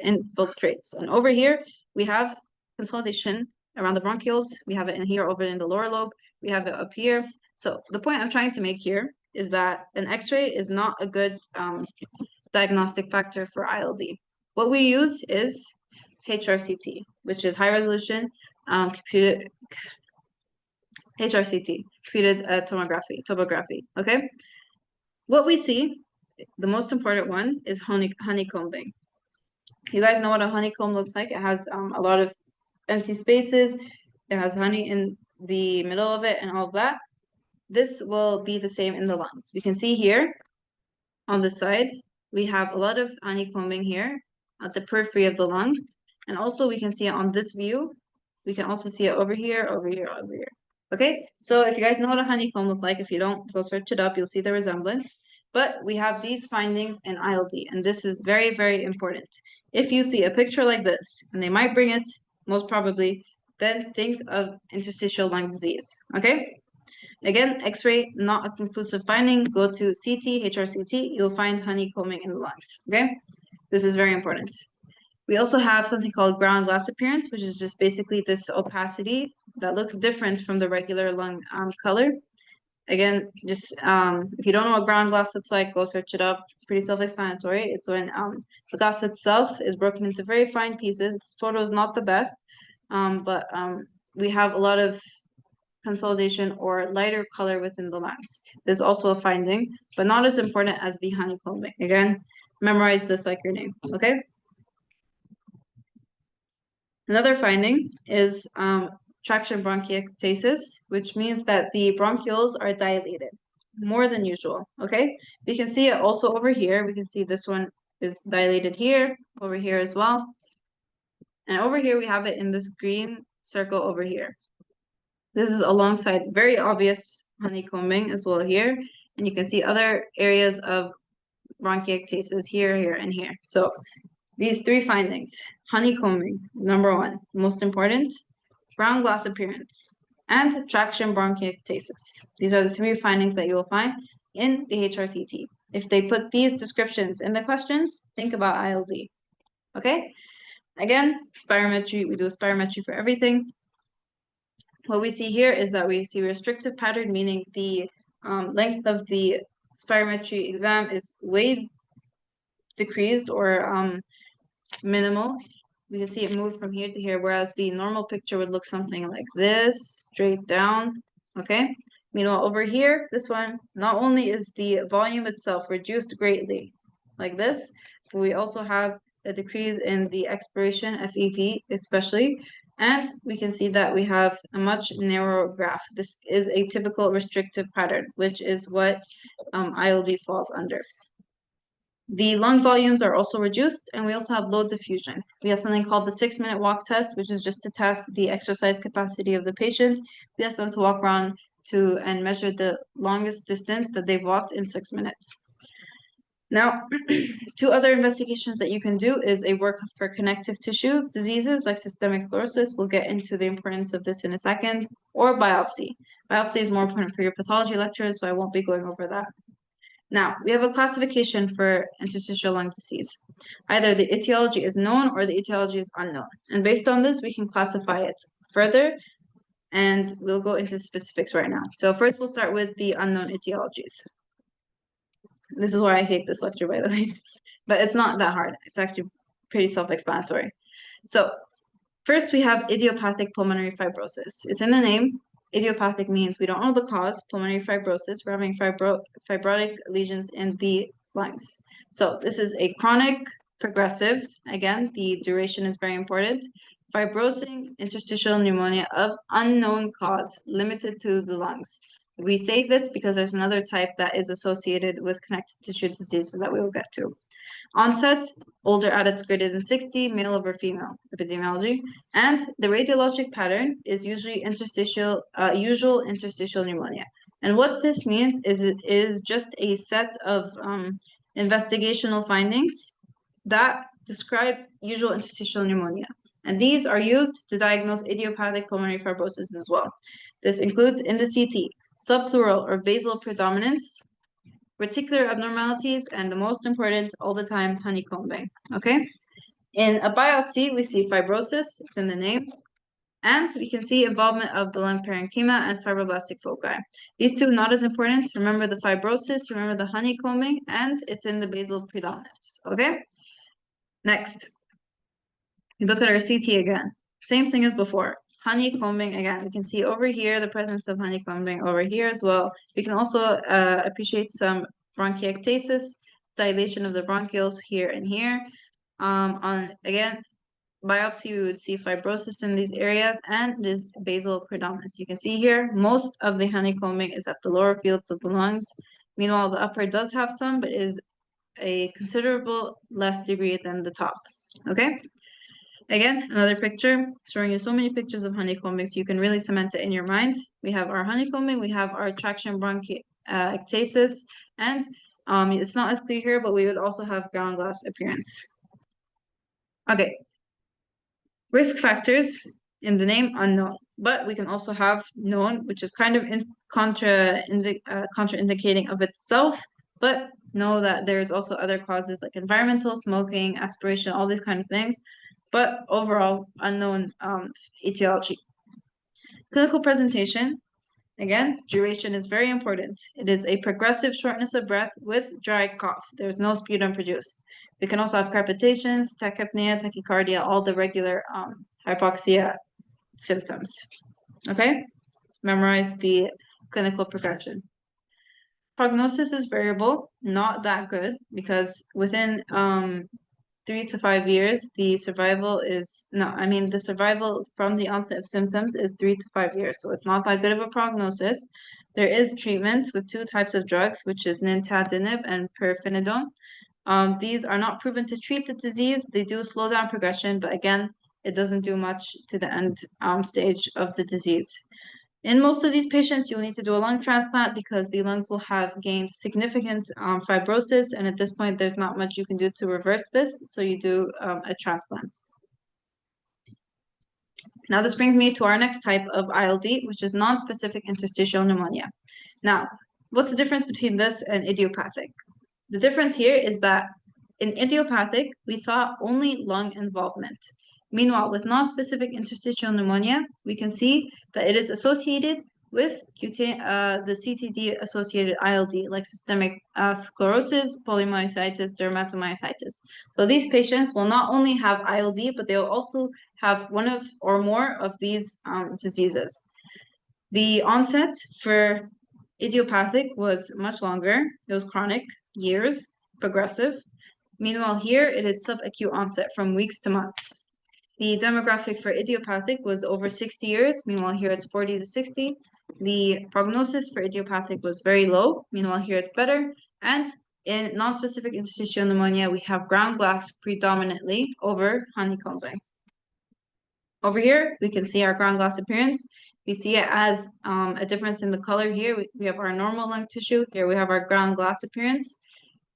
infiltrates. And over here, we have consolidation around the bronchioles. We have it in here, over in the lower lobe. We have it up here. So the point I'm trying to make here is that an X-ray is not a good diagnostic factor for ILD. What we use is HRCT, which is high resolution computed HRCT, computed tomography. Okay. What we see, the most important one, is honeycombing. You guys know what a honeycomb looks like. It has a lot of empty spaces. It has honey in the middle of it and all of that. This will be the same in the lungs. We can see here on the side, we have a lot of honeycombing here at the periphery of the lung. And also we can see it on this view. We can also see it over here, over here, over here. Okay, so if you guys know what a honeycomb looks like, if you don't, go search it up, you'll see the resemblance. But we have these findings in ILD, and this is very, very important. If you see a picture like this, and they might bring it, most probably, then think of interstitial lung disease, okay? Again, X-ray, not a conclusive finding. Go to CT, HRCT, you'll find honeycombing in the lungs, okay? This is very important. We also have something called ground glass appearance, which is just basically this opacity that looks different from the regular lung color. Again, just if you don't know what ground glass looks like, go search it up. Pretty self-explanatory. It's when the glass itself is broken into very fine pieces. This photo is not the best, but we have a lot of consolidation or lighter color within the lens. There's also a finding, but not as important as the honeycombing. Again, memorize this like your name, okay? Another finding is traction bronchiectasis, which means that the bronchioles are dilated more than usual, okay? We can see it also over here. We can see this one is dilated here, over here as well. And over here, we have it in this green circle over here. This is alongside very obvious honeycombing as well here. And you can see other areas of bronchiectasis here, here, and here. So these three findings, honeycombing, number one, most important, ground glass appearance, and traction bronchiectasis. These are the three findings that you will find in the HRCT. If they put these descriptions in the questions, think about ILD. Okay? Again, spirometry, we do a spirometry for everything. What we see here is that we see restrictive pattern, meaning the length of the spirometry exam is way decreased or minimal. We can see it move from here to here, whereas the normal picture would look something like this, straight down, okay? Meanwhile, over here, this one, not only is the volume itself reduced greatly, like this, but we also have a decrease in the expiration, FEV especially, and we can see that we have a much narrower graph. This is a typical restrictive pattern, which is what ILD falls under. The lung volumes are also reduced, and we also have low diffusion. We have something called the 6-minute walk test, which is just to test the exercise capacity of the patient. We ask them to walk around and measure the longest distance that they've walked in 6 minutes. Now, two other investigations that you can do is a work for connective tissue diseases like systemic sclerosis. We'll get into the importance of this in a second, or biopsy. Biopsy is more important for your pathology lectures, so I won't be going over that. Now, we have a classification for interstitial lung disease. Either the etiology is known or the etiology is unknown. And based on this, we can classify it further, and we'll go into specifics right now. So first, we'll start with the unknown etiologies. This is why I hate this lecture, by the way. But it's not that hard. It's actually pretty self-explanatory. So first, we have idiopathic pulmonary fibrosis. It's in the name. Idiopathic means we don't know the cause. Pulmonary fibrosis, we're having fibrotic lesions in the lungs. So this is a chronic, progressive, again, the duration is very important, fibrosing interstitial pneumonia of unknown cause, limited to the lungs. We say this because there's another type that is associated with connective tissue diseases that we will get to. Onset, older adults greater than 60, male over female, epidemiology. And the radiologic pattern is usually usual interstitial pneumonia. And what this means is it is just a set of investigational findings that describe usual interstitial pneumonia. And these are used to diagnose idiopathic pulmonary fibrosis as well. This includes in the CT, subpleural or basal predominance, reticular abnormalities, and the most important all the time, honeycombing, okay? In a biopsy, we see fibrosis, it's in the name, and we can see involvement of the lung parenchyma and fibroblastic foci. These two not as important. Remember the fibrosis, remember the honeycombing, and it's in the basal predominance, okay? Next, we look at our CT again. Same thing as before. Honeycombing again. We can see over here the presence of honeycombing over here as well. We can also appreciate some bronchiectasis, dilation of the bronchioles here and here. On again, biopsy, we would see fibrosis in these areas and this basal predominance. You can see here, most of the honeycombing is at the lower fields of the lungs. Meanwhile, the upper does have some, but is a considerable less degree than the top, okay? Again, another picture showing you so many pictures of honeycombing, so you can really cement it in your mind. We have our honeycombing, we have our traction bronchiectasis, and it's not as clear here, but we would also have ground glass appearance. Okay, risk factors in the name unknown, but we can also have known, which is kind of contraindicating of itself, but know that there's also other causes like environmental, smoking, aspiration, all these kind of things, but overall unknown etiology. Clinical presentation, again, duration is very important. It is a progressive shortness of breath with dry cough. There's no sputum produced. We can also have crepitations, tachypnea, tachycardia, all the regular hypoxia symptoms. Okay, memorize the clinical progression. Prognosis is variable, not that good, because within 3 to 5 years, the survival from the onset of symptoms is 3 to 5 years. So it's not that good of a prognosis. There is treatment with 2 types of drugs, which is nintedanib and pirfenidone. These are not proven to treat the disease. They do slow down progression, but again, it doesn't do much to the end stage of the disease. In most of these patients, you'll need to do a lung transplant because the lungs will have gained significant fibrosis, and at this point, there's not much you can do to reverse this, so you do a transplant. Now, this brings me to our next type of ILD, which is non-specific interstitial pneumonia. Now, what's the difference between this and idiopathic? The difference here is that in idiopathic, we saw only lung involvement. Meanwhile, with non-specific interstitial pneumonia, we can see that it is associated with the CTD-associated ILD, like systemic sclerosis, polymyositis, dermatomyositis. So these patients will not only have ILD, but they will also have one of or more of these diseases. The onset for idiopathic was much longer. It was chronic, years, progressive. Meanwhile, here it is subacute onset from weeks to months. The demographic for idiopathic was over 60 years. Meanwhile, here it's 40 to 60. The prognosis for idiopathic was very low. Meanwhile, here it's better. And in non-specific interstitial pneumonia, we have ground glass predominantly over honeycombing. Over here, we can see our ground glass appearance. We see it as a difference in the color here. We have our normal lung tissue. Here we have our ground glass appearance.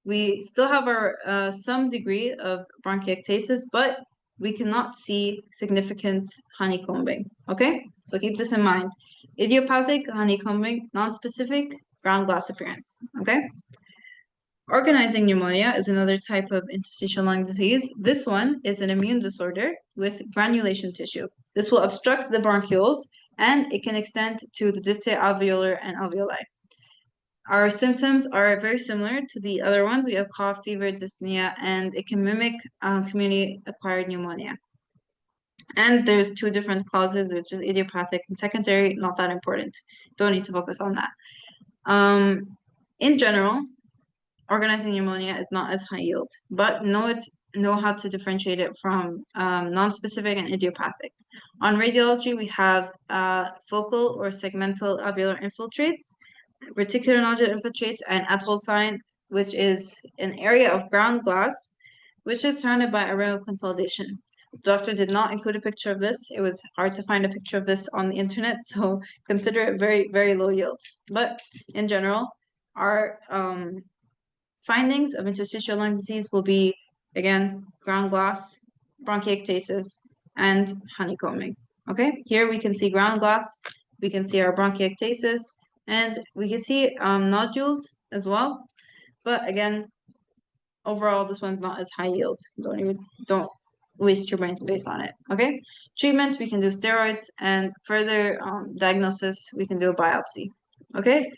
We still have our some degree of bronchiectasis, but we cannot see significant honeycombing, okay? So keep this in mind. Idiopathic, honeycombing, non-specific, ground glass appearance, okay? Organizing pneumonia is another type of interstitial lung disease. This one is an immune disorder with granulation tissue. This will obstruct the bronchioles, and it can extend to the distal alveolar and alveoli. Our symptoms are very similar to the other ones. We have cough, fever, dyspnea, and it can mimic community-acquired pneumonia. And there's 2 different causes, which is idiopathic and secondary, not that important. Don't need to focus on that. In general, organizing pneumonia is not as high yield, but know how to differentiate it from non-specific and idiopathic. On radiology, we have focal or segmental alveolar infiltrates, reticular nodular infiltrates, and atoll sign, which is an area of ground glass, which is surrounded by a rim of consolidation. The doctor did not include a picture of this. It was hard to find a picture of this on the internet, so consider it very, very low yield. But in general, our findings of interstitial lung disease will be, again, ground glass, bronchiectasis, and honeycombing. Okay, here we can see ground glass, we can see our bronchiectasis, and we can see nodules as well. But again, overall, this one's not as high yield. Don't waste your brain space on it. Okay, treatment, we can do steroids, and further diagnosis, we can do a biopsy. Okay,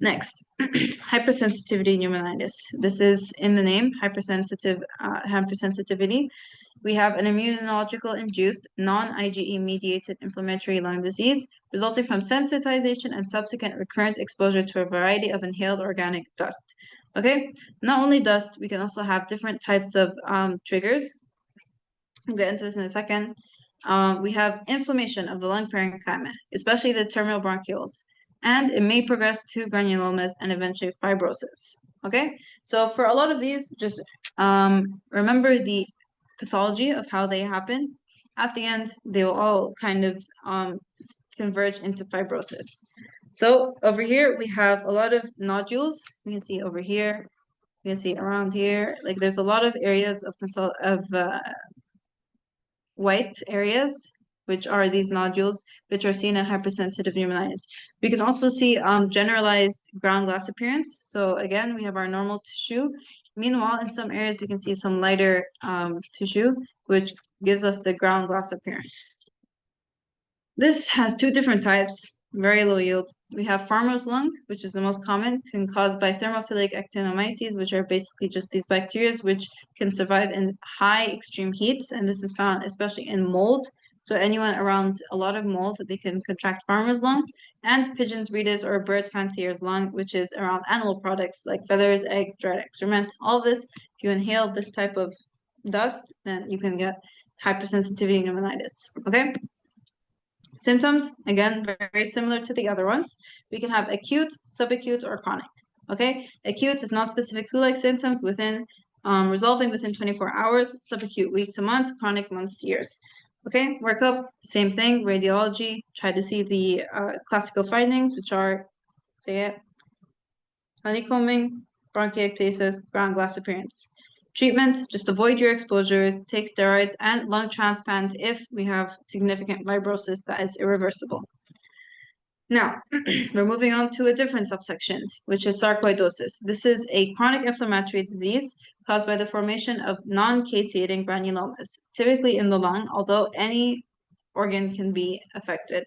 next, hypersensitivity pneumonitis. This is in the name, hypersensitivity. We have an immunological induced non-IgE mediated inflammatory lung disease resulting from sensitization and subsequent recurrent exposure to a variety of inhaled organic dust. Okay, not only dust, we can also have different types of triggers. We'll get into this in a second. We have inflammation of the lung parenchyma, especially the terminal bronchioles, and it may progress to granulomas and eventually fibrosis. Okay, so for a lot of these, just remember the pathology of how they happen. At the end, they will all kind of converge into fibrosis. So over here, we have a lot of nodules. You can see over here, you can see around here, like there's a lot of areas of white areas, which are these nodules, which are seen in hypersensitive pneumonitis. We can also see generalized ground glass appearance. So again, we have our normal tissue. Meanwhile, in some areas, we can see some lighter tissue, which gives us the ground glass appearance. This has two different types, very low yield. We have farmer's lung, which is the most common, can caused by thermophilic actinomyces, which are basically just these bacteria which can survive in high extreme heats, and this is found especially in mold. So anyone around a lot of mold, they can contract farmer's lung, and pigeon's breeders or bird fancier's lung, which is around animal products like feathers, eggs, dried excrement. All of this, if you inhale this type of dust, then you can get hypersensitivity pneumonitis. Okay. Symptoms, again, very similar to the other ones. We can have acute, subacute, or chronic. Okay, acute is non-specific flu-like symptoms resolving within 24 hours, subacute week to months, chronic months to years. Okay, workup, same thing, radiology, try to see the classical findings, which are, say it, honeycombing, bronchiectasis, ground glass appearance. Treatment, just avoid your exposures, take steroids, and lung transplant if we have significant fibrosis that is irreversible. Now, we're moving on to a different subsection, which is sarcoidosis. This is a chronic inflammatory disease caused by the formation of non-caseating granulomas, typically in the lung, although any organ can be affected.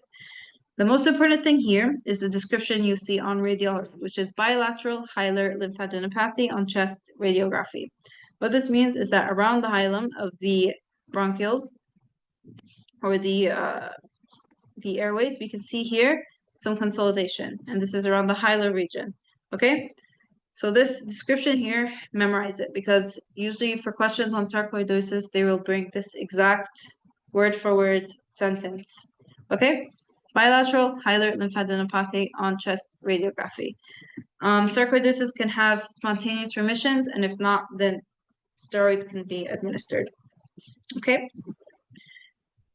The most important thing here is the description you see on radiology, which is bilateral hilar lymphadenopathy on chest radiography. What this means is that around the hilum of the bronchioles or the airways, we can see here some consolidation, and this is around the hilar region. Okay, so this description here, memorize it, because usually for questions on sarcoidosis, they will bring this exact word for word sentence. Okay, bilateral hilar lymphadenopathy on chest radiography. Sarcoidosis can have spontaneous remissions, and if not, then steroids can be administered. Okay.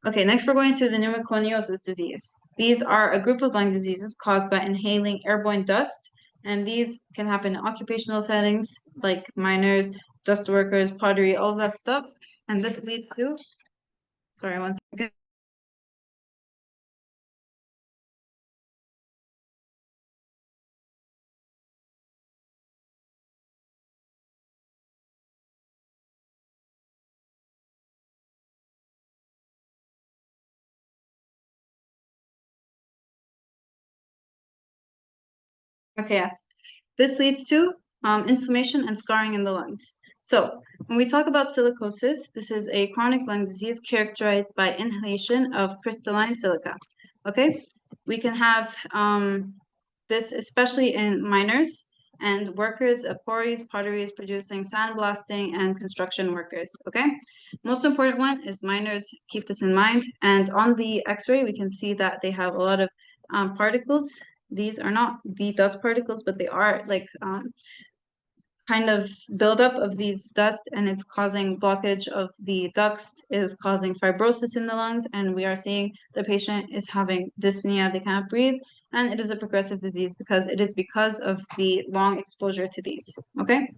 Okay, next we're going to the pneumoconiosis disease. These are a group of lung diseases caused by inhaling airborne dust, and these can happen in occupational settings like miners, dust workers, pottery, all of that stuff. And this leads to, sorry, one second. Okay, yes. This leads to inflammation and scarring in the lungs. So when we talk about silicosis, this is a chronic lung disease characterized by inhalation of crystalline silica. Okay, we can have this especially in miners and workers of quarries, potteries, producing sandblasting, and construction workers. Okay, most important one is miners. Keep this in mind. And on the X-ray, we can see that they have a lot of particles. These are not the dust particles, but they are like kind of buildup of these dust, and it's causing blockage of the ducts, is causing fibrosis in the lungs, and we are seeing the patient is having dyspnea, they cannot breathe, and it is a progressive disease because it is because of the long exposure to these. Okay.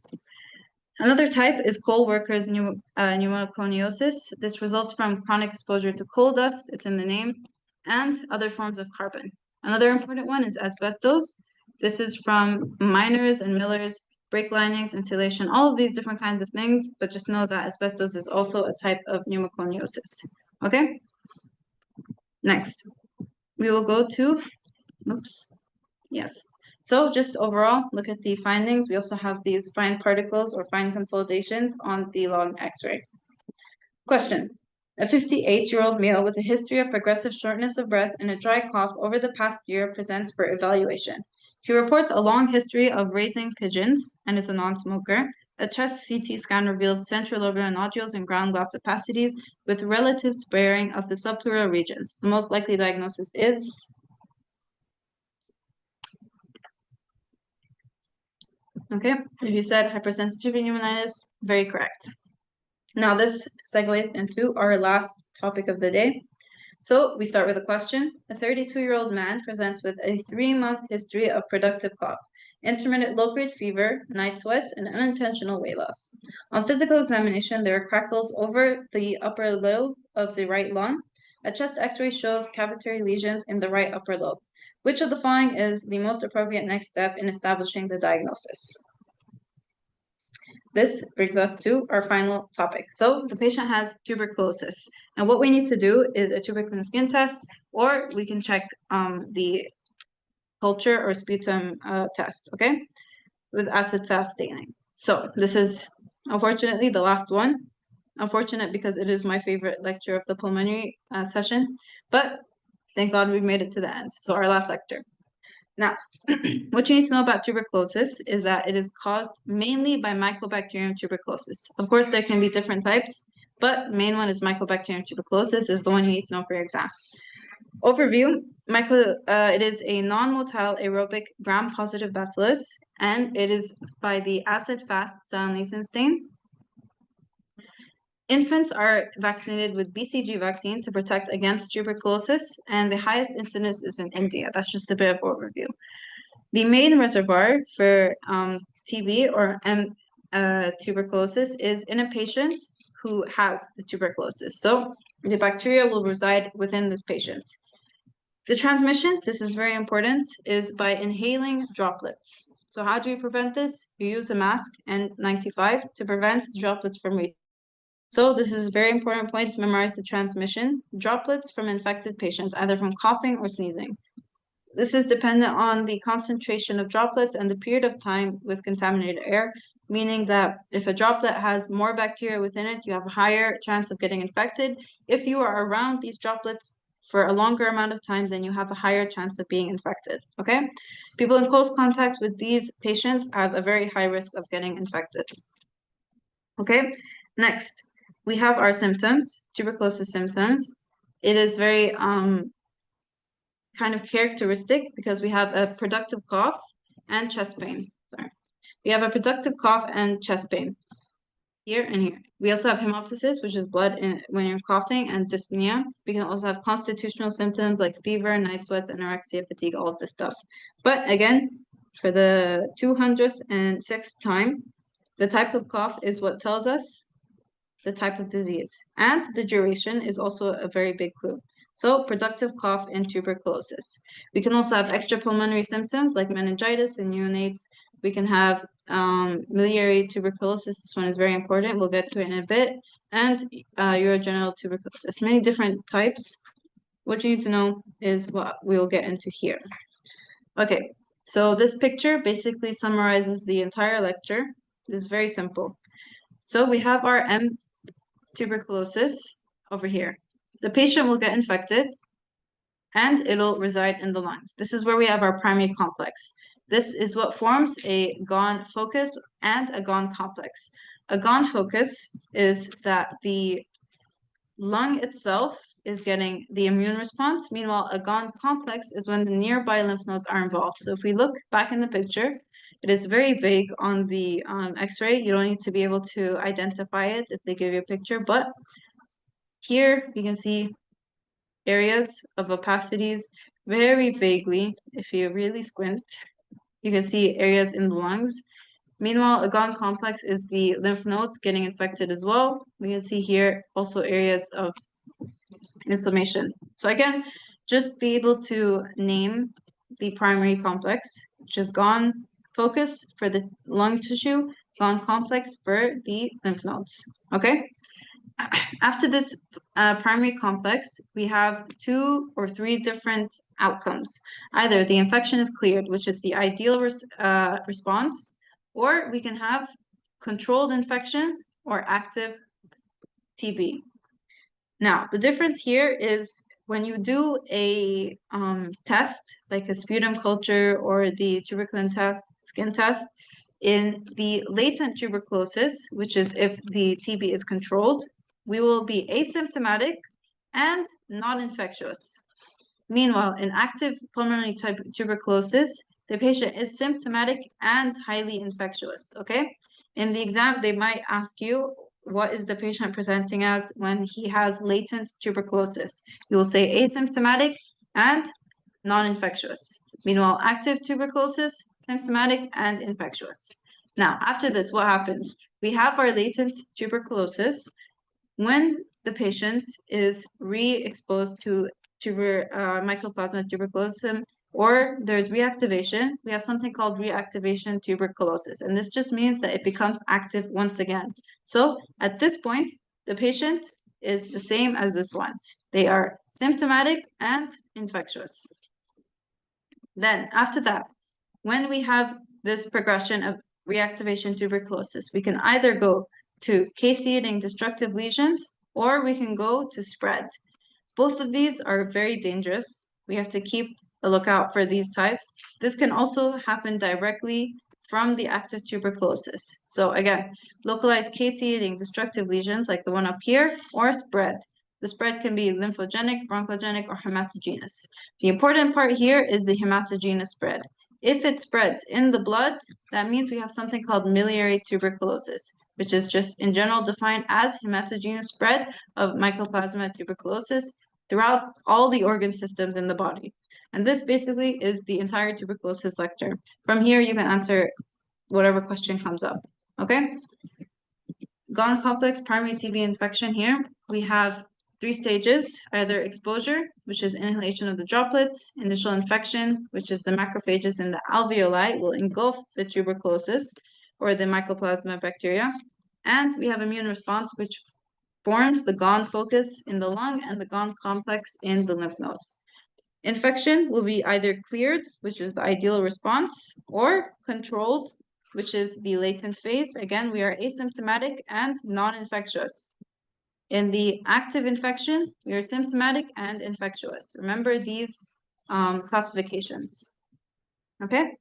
Another type is coal workers pneumoconiosis. This results from chronic exposure to coal dust, it's in the name, and other forms of carbon. Another important one is asbestos. This is from miners and millers, brake linings, insulation, all of these different kinds of things, but just know that asbestos is also a type of pneumoconiosis. Okay? Next, we will go to, oops, yes. So just overall, look at the findings. We also have these fine particles or fine consolidations on the lung X-ray. Question. A 58-year-old male with a history of progressive shortness of breath and a dry cough over the past year presents for evaluation. He reports a long history of raising pigeons and is a non-smoker. A chest CT scan reveals centrilobular nodules and ground glass opacities with relative sparing of the subpleural regions. The most likely diagnosis is... Okay, if you said hypersensitivity pneumonitis, very correct. Now this segues into our last topic of the day. So we start with a question. A 32-year-old man presents with a 3-month history of productive cough, intermittent low-grade fever, night sweats, and unintentional weight loss. On physical examination, there are crackles over the upper lobe of the right lung. A chest X-ray shows cavitary lesions in the right upper lobe. Which of the following is the most appropriate next step in establishing the diagnosis? This brings us to our final topic. So the patient has tuberculosis. And what we need to do is a tuberculin skin test, or we can check the culture or sputum test, okay, with acid-fast staining. So this is, unfortunately, the last one. Unfortunate because it is my favorite lecture of the pulmonary session, but thank God we made it to the end. So our last lecture. Now, what you need to know about tuberculosis is that it is caused mainly by Mycobacterium tuberculosis. Of course, there can be different types, but main one is Mycobacterium tuberculosis is the one you need to know for your exam. Overview, it is a non-motile aerobic gram-positive bacillus, and it is by the acid-fast cell-nascent stain. Infants are vaccinated with BCG vaccine to protect against tuberculosis, and the highest incidence is in India. That's just a bit of overview. The main reservoir for TB or tuberculosis is in a patient who has the tuberculosis. So the bacteria will reside within this patient. The transmission, this is very important, is by inhaling droplets. So how do you prevent this? You use a mask N95 to prevent droplets from reaching. So this is a very important point to memorize the transmission. Droplets from infected patients, either from coughing or sneezing. This is dependent on the concentration of droplets and the period of time with contaminated air, meaning that if a droplet has more bacteria within it, you have a higher chance of getting infected. If you are around these droplets for a longer amount of time, then you have a higher chance of being infected, okay? People in close contact with these patients have a very high risk of getting infected. Okay, next, we have our symptoms, tuberculosis symptoms. It is very kind of characteristic because we have a productive cough and chest pain. Sorry. We have a productive cough and chest pain here and here. We also have hemoptysis, which is blood when you're coughing, and dyspnea. We can also have constitutional symptoms like fever, night sweats, anorexia, fatigue, all of this stuff. But again, for the 206th time, the type of cough is what tells us the type of disease. And the duration is also a very big clue. So productive cough and tuberculosis. We can also have extrapulmonary symptoms like meningitis in neonates. We can have miliary tuberculosis. This one is very important. We'll get to it in a bit. And urogenital tuberculosis. Many different types. What you need to know is what we will get into here. Okay, so this picture basically summarizes the entire lecture. This is very simple. So we have our M tuberculosis over here. The patient will get infected and it'll reside in the lungs. This is where we have our primary complex. This is what forms a Gone focus and a Gone complex. A Gone focus is that the lung itself is getting the immune response. Meanwhile, a Gone complex is when the nearby lymph nodes are involved. So if we look back in the picture, it is very vague on the X-ray. You don't need to be able to identify it if they give you a picture, but here you can see areas of opacities very vaguely. If you really squint, you can see areas in the lungs Meanwhile, a Gaunt complex is the lymph nodes getting infected as well. We can see here also areas of inflammation. So again, just be able to name the primary complex, which is Gaunt focus for the lung tissue, Gaunt complex for the lymph nodes. Okay? After this primary complex, we have 2 or 3 different outcomes. Either the infection is cleared, which is the ideal response, or we can have controlled infection or active TB. Now, the difference here is when you do a test, like a sputum culture or the tuberculin test, skin test, in the latent tuberculosis, which is if the TB is controlled, we will be asymptomatic and non-infectious. Meanwhile, in active pulmonary tuberculosis, the patient is symptomatic and highly infectious, okay? In the exam, they might ask you, what is the patient presenting as when he has latent tuberculosis? You will say asymptomatic and non-infectious. Meanwhile, active tuberculosis, symptomatic and infectious. Now, after this, what happens? We have our latent tuberculosis. When the patient is re-exposed to Mycoplasma tuberculosum, or there's reactivation, we have something called reactivation tuberculosis. And this just means that it becomes active once again. So at this point, the patient is the same as this one. They are symptomatic and infectious. Then after that, when we have this progression of reactivation tuberculosis, we can either go to caseating destructive lesions or we can go to spread. Both of these are very dangerous. We have to keep a lookout for these types. This can also happen directly from the active tuberculosis. So again, localized caseating destructive lesions like the one up here, or spread. The spread can be lymphogenic, bronchogenic, or hematogenous. The important part here is the hematogenous spread. If it spreads in the blood, that means we have something called miliary tuberculosis, which is just in general defined as hematogenous spread of Mycoplasma tuberculosis throughout all the organ systems in the body. And this basically is the entire tuberculosis lecture. From here, you can answer whatever question comes up, okay? Gaunt complex primary TB infection here, we have 3 stages, either exposure, which is inhalation of the droplets, initial infection, which is the macrophages in the alveoli will engulf the tuberculosis or the Mycoplasma bacteria. And we have immune response, which forms the Gaunt focus in the lung and the Gaunt complex in the lymph nodes. Infection will be either cleared, which is the ideal response, or controlled, which is the latent phase. Again, we are asymptomatic and non-infectious. In the active infection, we are symptomatic and infectious. Remember these classifications, okay?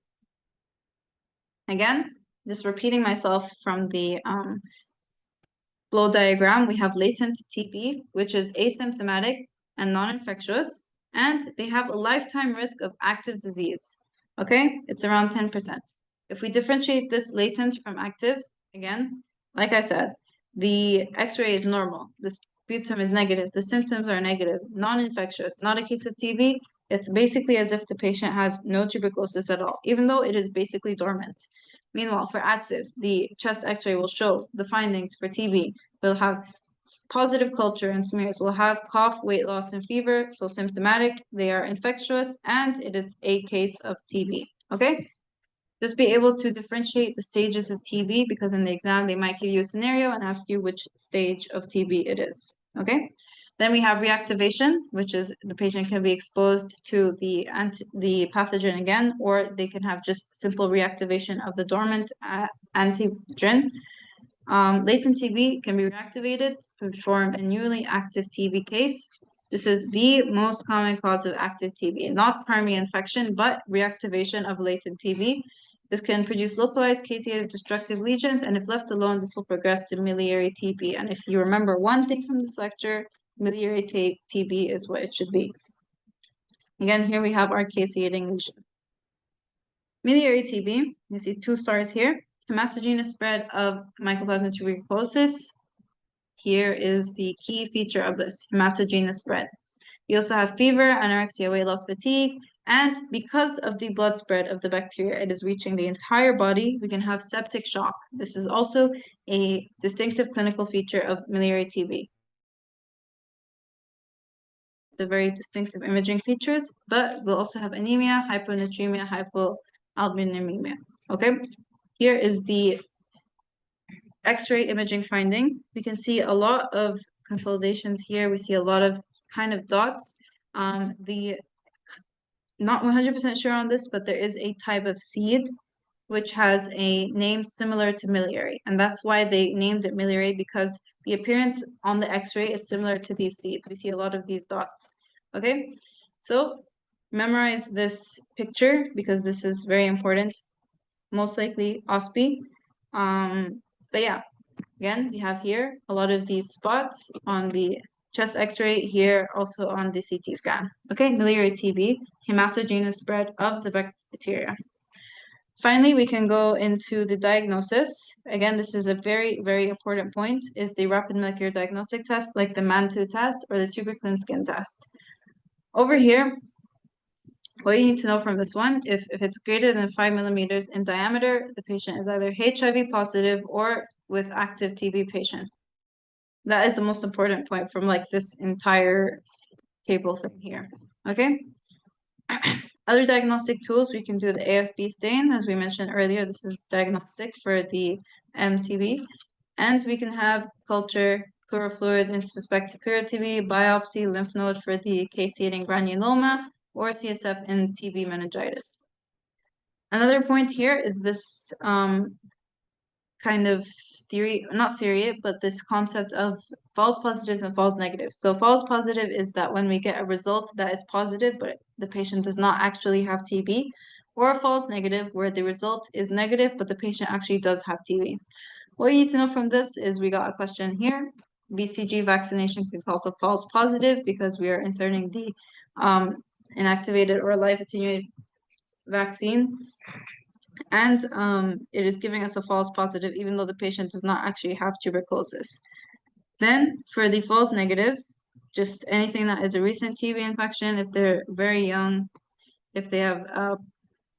Again, just repeating myself from the flow diagram, we have latent TB, which is asymptomatic and non-infectious, and they have a lifetime risk of active disease, okay? It's around 10%. If we differentiate this latent from active, again, like I said, the X-ray is normal, the sputum is negative, the symptoms are negative, non-infectious, not a case of TB. It's basically as if the patient has no tuberculosis at all, even though it is basically dormant. Meanwhile, for active, the chest X-ray will show the findings for TB. We'll have positive culture and smears. We'll have cough, weight loss, and fever, so symptomatic, they are infectious, and it is a case of TB, okay? Just be able to differentiate the stages of TB because in the exam, they might give you a scenario and ask you which stage of TB it is, okay? Then we have reactivation, which is the patient can be exposed to the pathogen again, or they can have just simple reactivation of the dormant antigen. Latent TB can be reactivated to form a newly active TB case. This is the most common cause of active TB, not primary infection, but reactivation of latent TB. This can produce localized caseated destructive lesions, and if left alone, this will progress to miliary TB. And if you remember one thing from this lecture, miliary TB is what it should be. Again, here we have our caseating lesion. Miliary TB, you see 2 stars here. Hematogenous spread of Mycoplasma tuberculosis. Here is the key feature of this, hematogenous spread. You also have fever, anorexia, weight loss, fatigue, And because of the blood spread of the bacteria, it is reaching the entire body, we can have septic shock. This is also a distinctive clinical feature of miliary TB. The very distinctive imaging features, but we'll also have anemia, hyponatremia, hypoalbuminemia. Okay, here is the X-ray imaging finding. We can see a lot of consolidations here. We see a lot of kind of dots. Not 100% sure on this, but there is a type of seed which has a name similar to miliary, and that's why they named it miliary, because the appearance on the X-ray is similar to these seeds. We see a lot of these dots. Okay, so memorize this picture because this is very important. Most likely OSPE. But yeah, again, we have here a lot of these spots on the chest X-ray, here also on the CT scan. Okay, miliary TB, hematogenous spread of the bacteria. Finally, we can go into the diagnosis. Again, this is a very, very important point, is the rapid molecular diagnostic test, like the MAN2 test or the tuberculin skin test. Over here, what you need to know from this one, if it's greater than 5 millimeters in diameter, the patient is either HIV positive or with active TB patient. That is the most important point from like this entire table thing here. Okay. Other diagnostic tools, we can do the AFP stain, as we mentioned earlier. This is diagnostic for the MTB. And we can have culture, pleural fluid in suspect to TB, biopsy, lymph node for the caseating granuloma, or CSF in TB meningitis. Another point here is this kind of theory, not theory, but this concept of false positives and false negatives. So false positive is that when we get a result that is positive, but the patient does not actually have TB, or false negative where the result is negative, but the patient actually does have TB. What you need to know from this is we got a question here. BCG vaccination can cause a false positive because we are inserting the inactivated or live attenuated vaccine. And it is giving us a false positive, even though the patient does not actually have tuberculosis. Then for the false negative, just anything that is a recent TB infection, if they're very young, if they have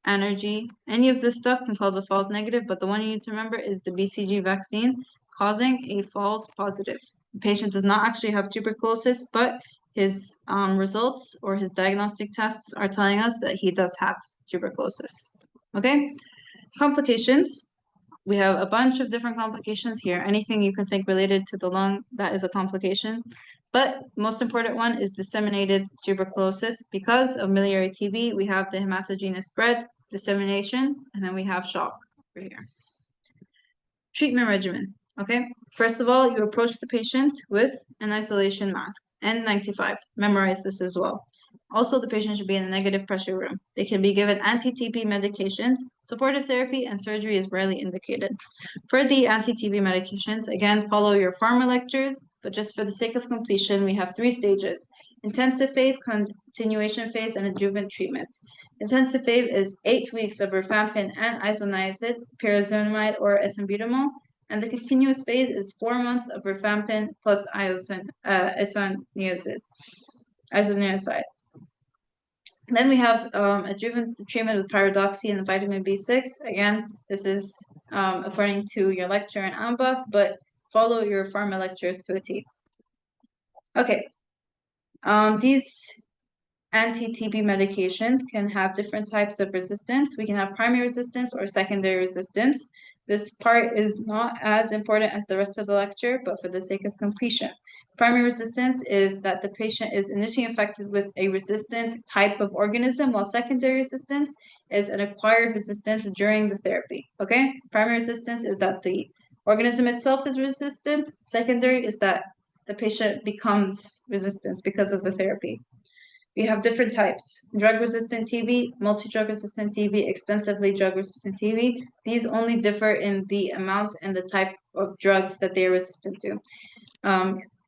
allergy, any of this stuff can cause a false negative, but the one you need to remember is the BCG vaccine causing a false positive. The patient does not actually have tuberculosis, but his results or his diagnostic tests are telling us that he does have tuberculosis. Okay, complications. We have a bunch of different complications here. Anything you can think related to the lung, that is a complication. But most important one is disseminated tuberculosis. Because of miliary TB, we have the hematogenous spread, dissemination, and then we have shock over here. Treatment regimen. Okay, first of all, you approach the patient with an isolation mask, N95. Memorize this as well. Also, the patient should be in a negative pressure room. They can be given anti-TB medications. Supportive therapy and surgery is rarely indicated. For the anti-TB medications, again, follow your pharma lectures, but just for the sake of completion, we have 3 stages: intensive phase, continuation phase, and adjuvant treatment. Intensive phase is 8 weeks of rifampin and isoniazid, pyrazinamide, or ethambutol, and the continuous phase is 4 months of rifampin plus isoniazid. Then we have adjuvant treatment with pyridoxine and vitamin B6. Again, this is according to your lecture in AMBOS, but follow your pharma lectures to a T. Okay, these anti-TB medications can have different types of resistance. We can have primary resistance or secondary resistance. This part is not as important as the rest of the lecture, but for the sake of completion. Primary resistance is that the patient is initially infected with a resistant type of organism, while secondary resistance is an acquired resistance during the therapy. Okay? Primary resistance is that the organism itself is resistant. Secondary is that the patient becomes resistant because of the therapy. We have different types: drug-resistant TB, multi-drug-resistant TB, extensively drug-resistant TB. These only differ in the amount and the type of drugs that they are resistant to.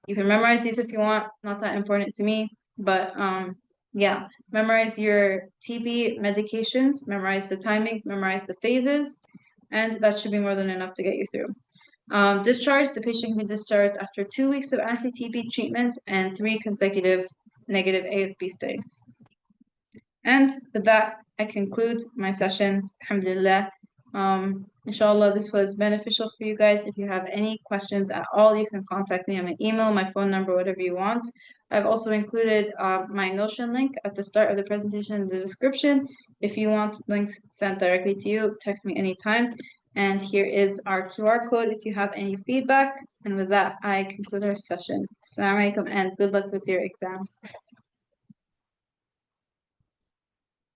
You can memorize these if you want, not that important to me, but yeah, memorize your TB medications, memorize the timings, memorize the phases, and that should be more than enough to get you through. Discharge, the patient can be discharged after 2 weeks of anti-TB treatment and 3 consecutive negative AFP stains. And with that, I conclude my session. Alhamdulillah. Inshallah, this was beneficial for you guys. If you have any questions at all, you can contact me on my email, my phone number, whatever you want. I've also included my Notion link at the start of the presentation in the description. If you want links sent directly to you, text me anytime. And here is our QR code if you have any feedback. And with that, I conclude our session. Assalamu alaikum and good luck with your exam.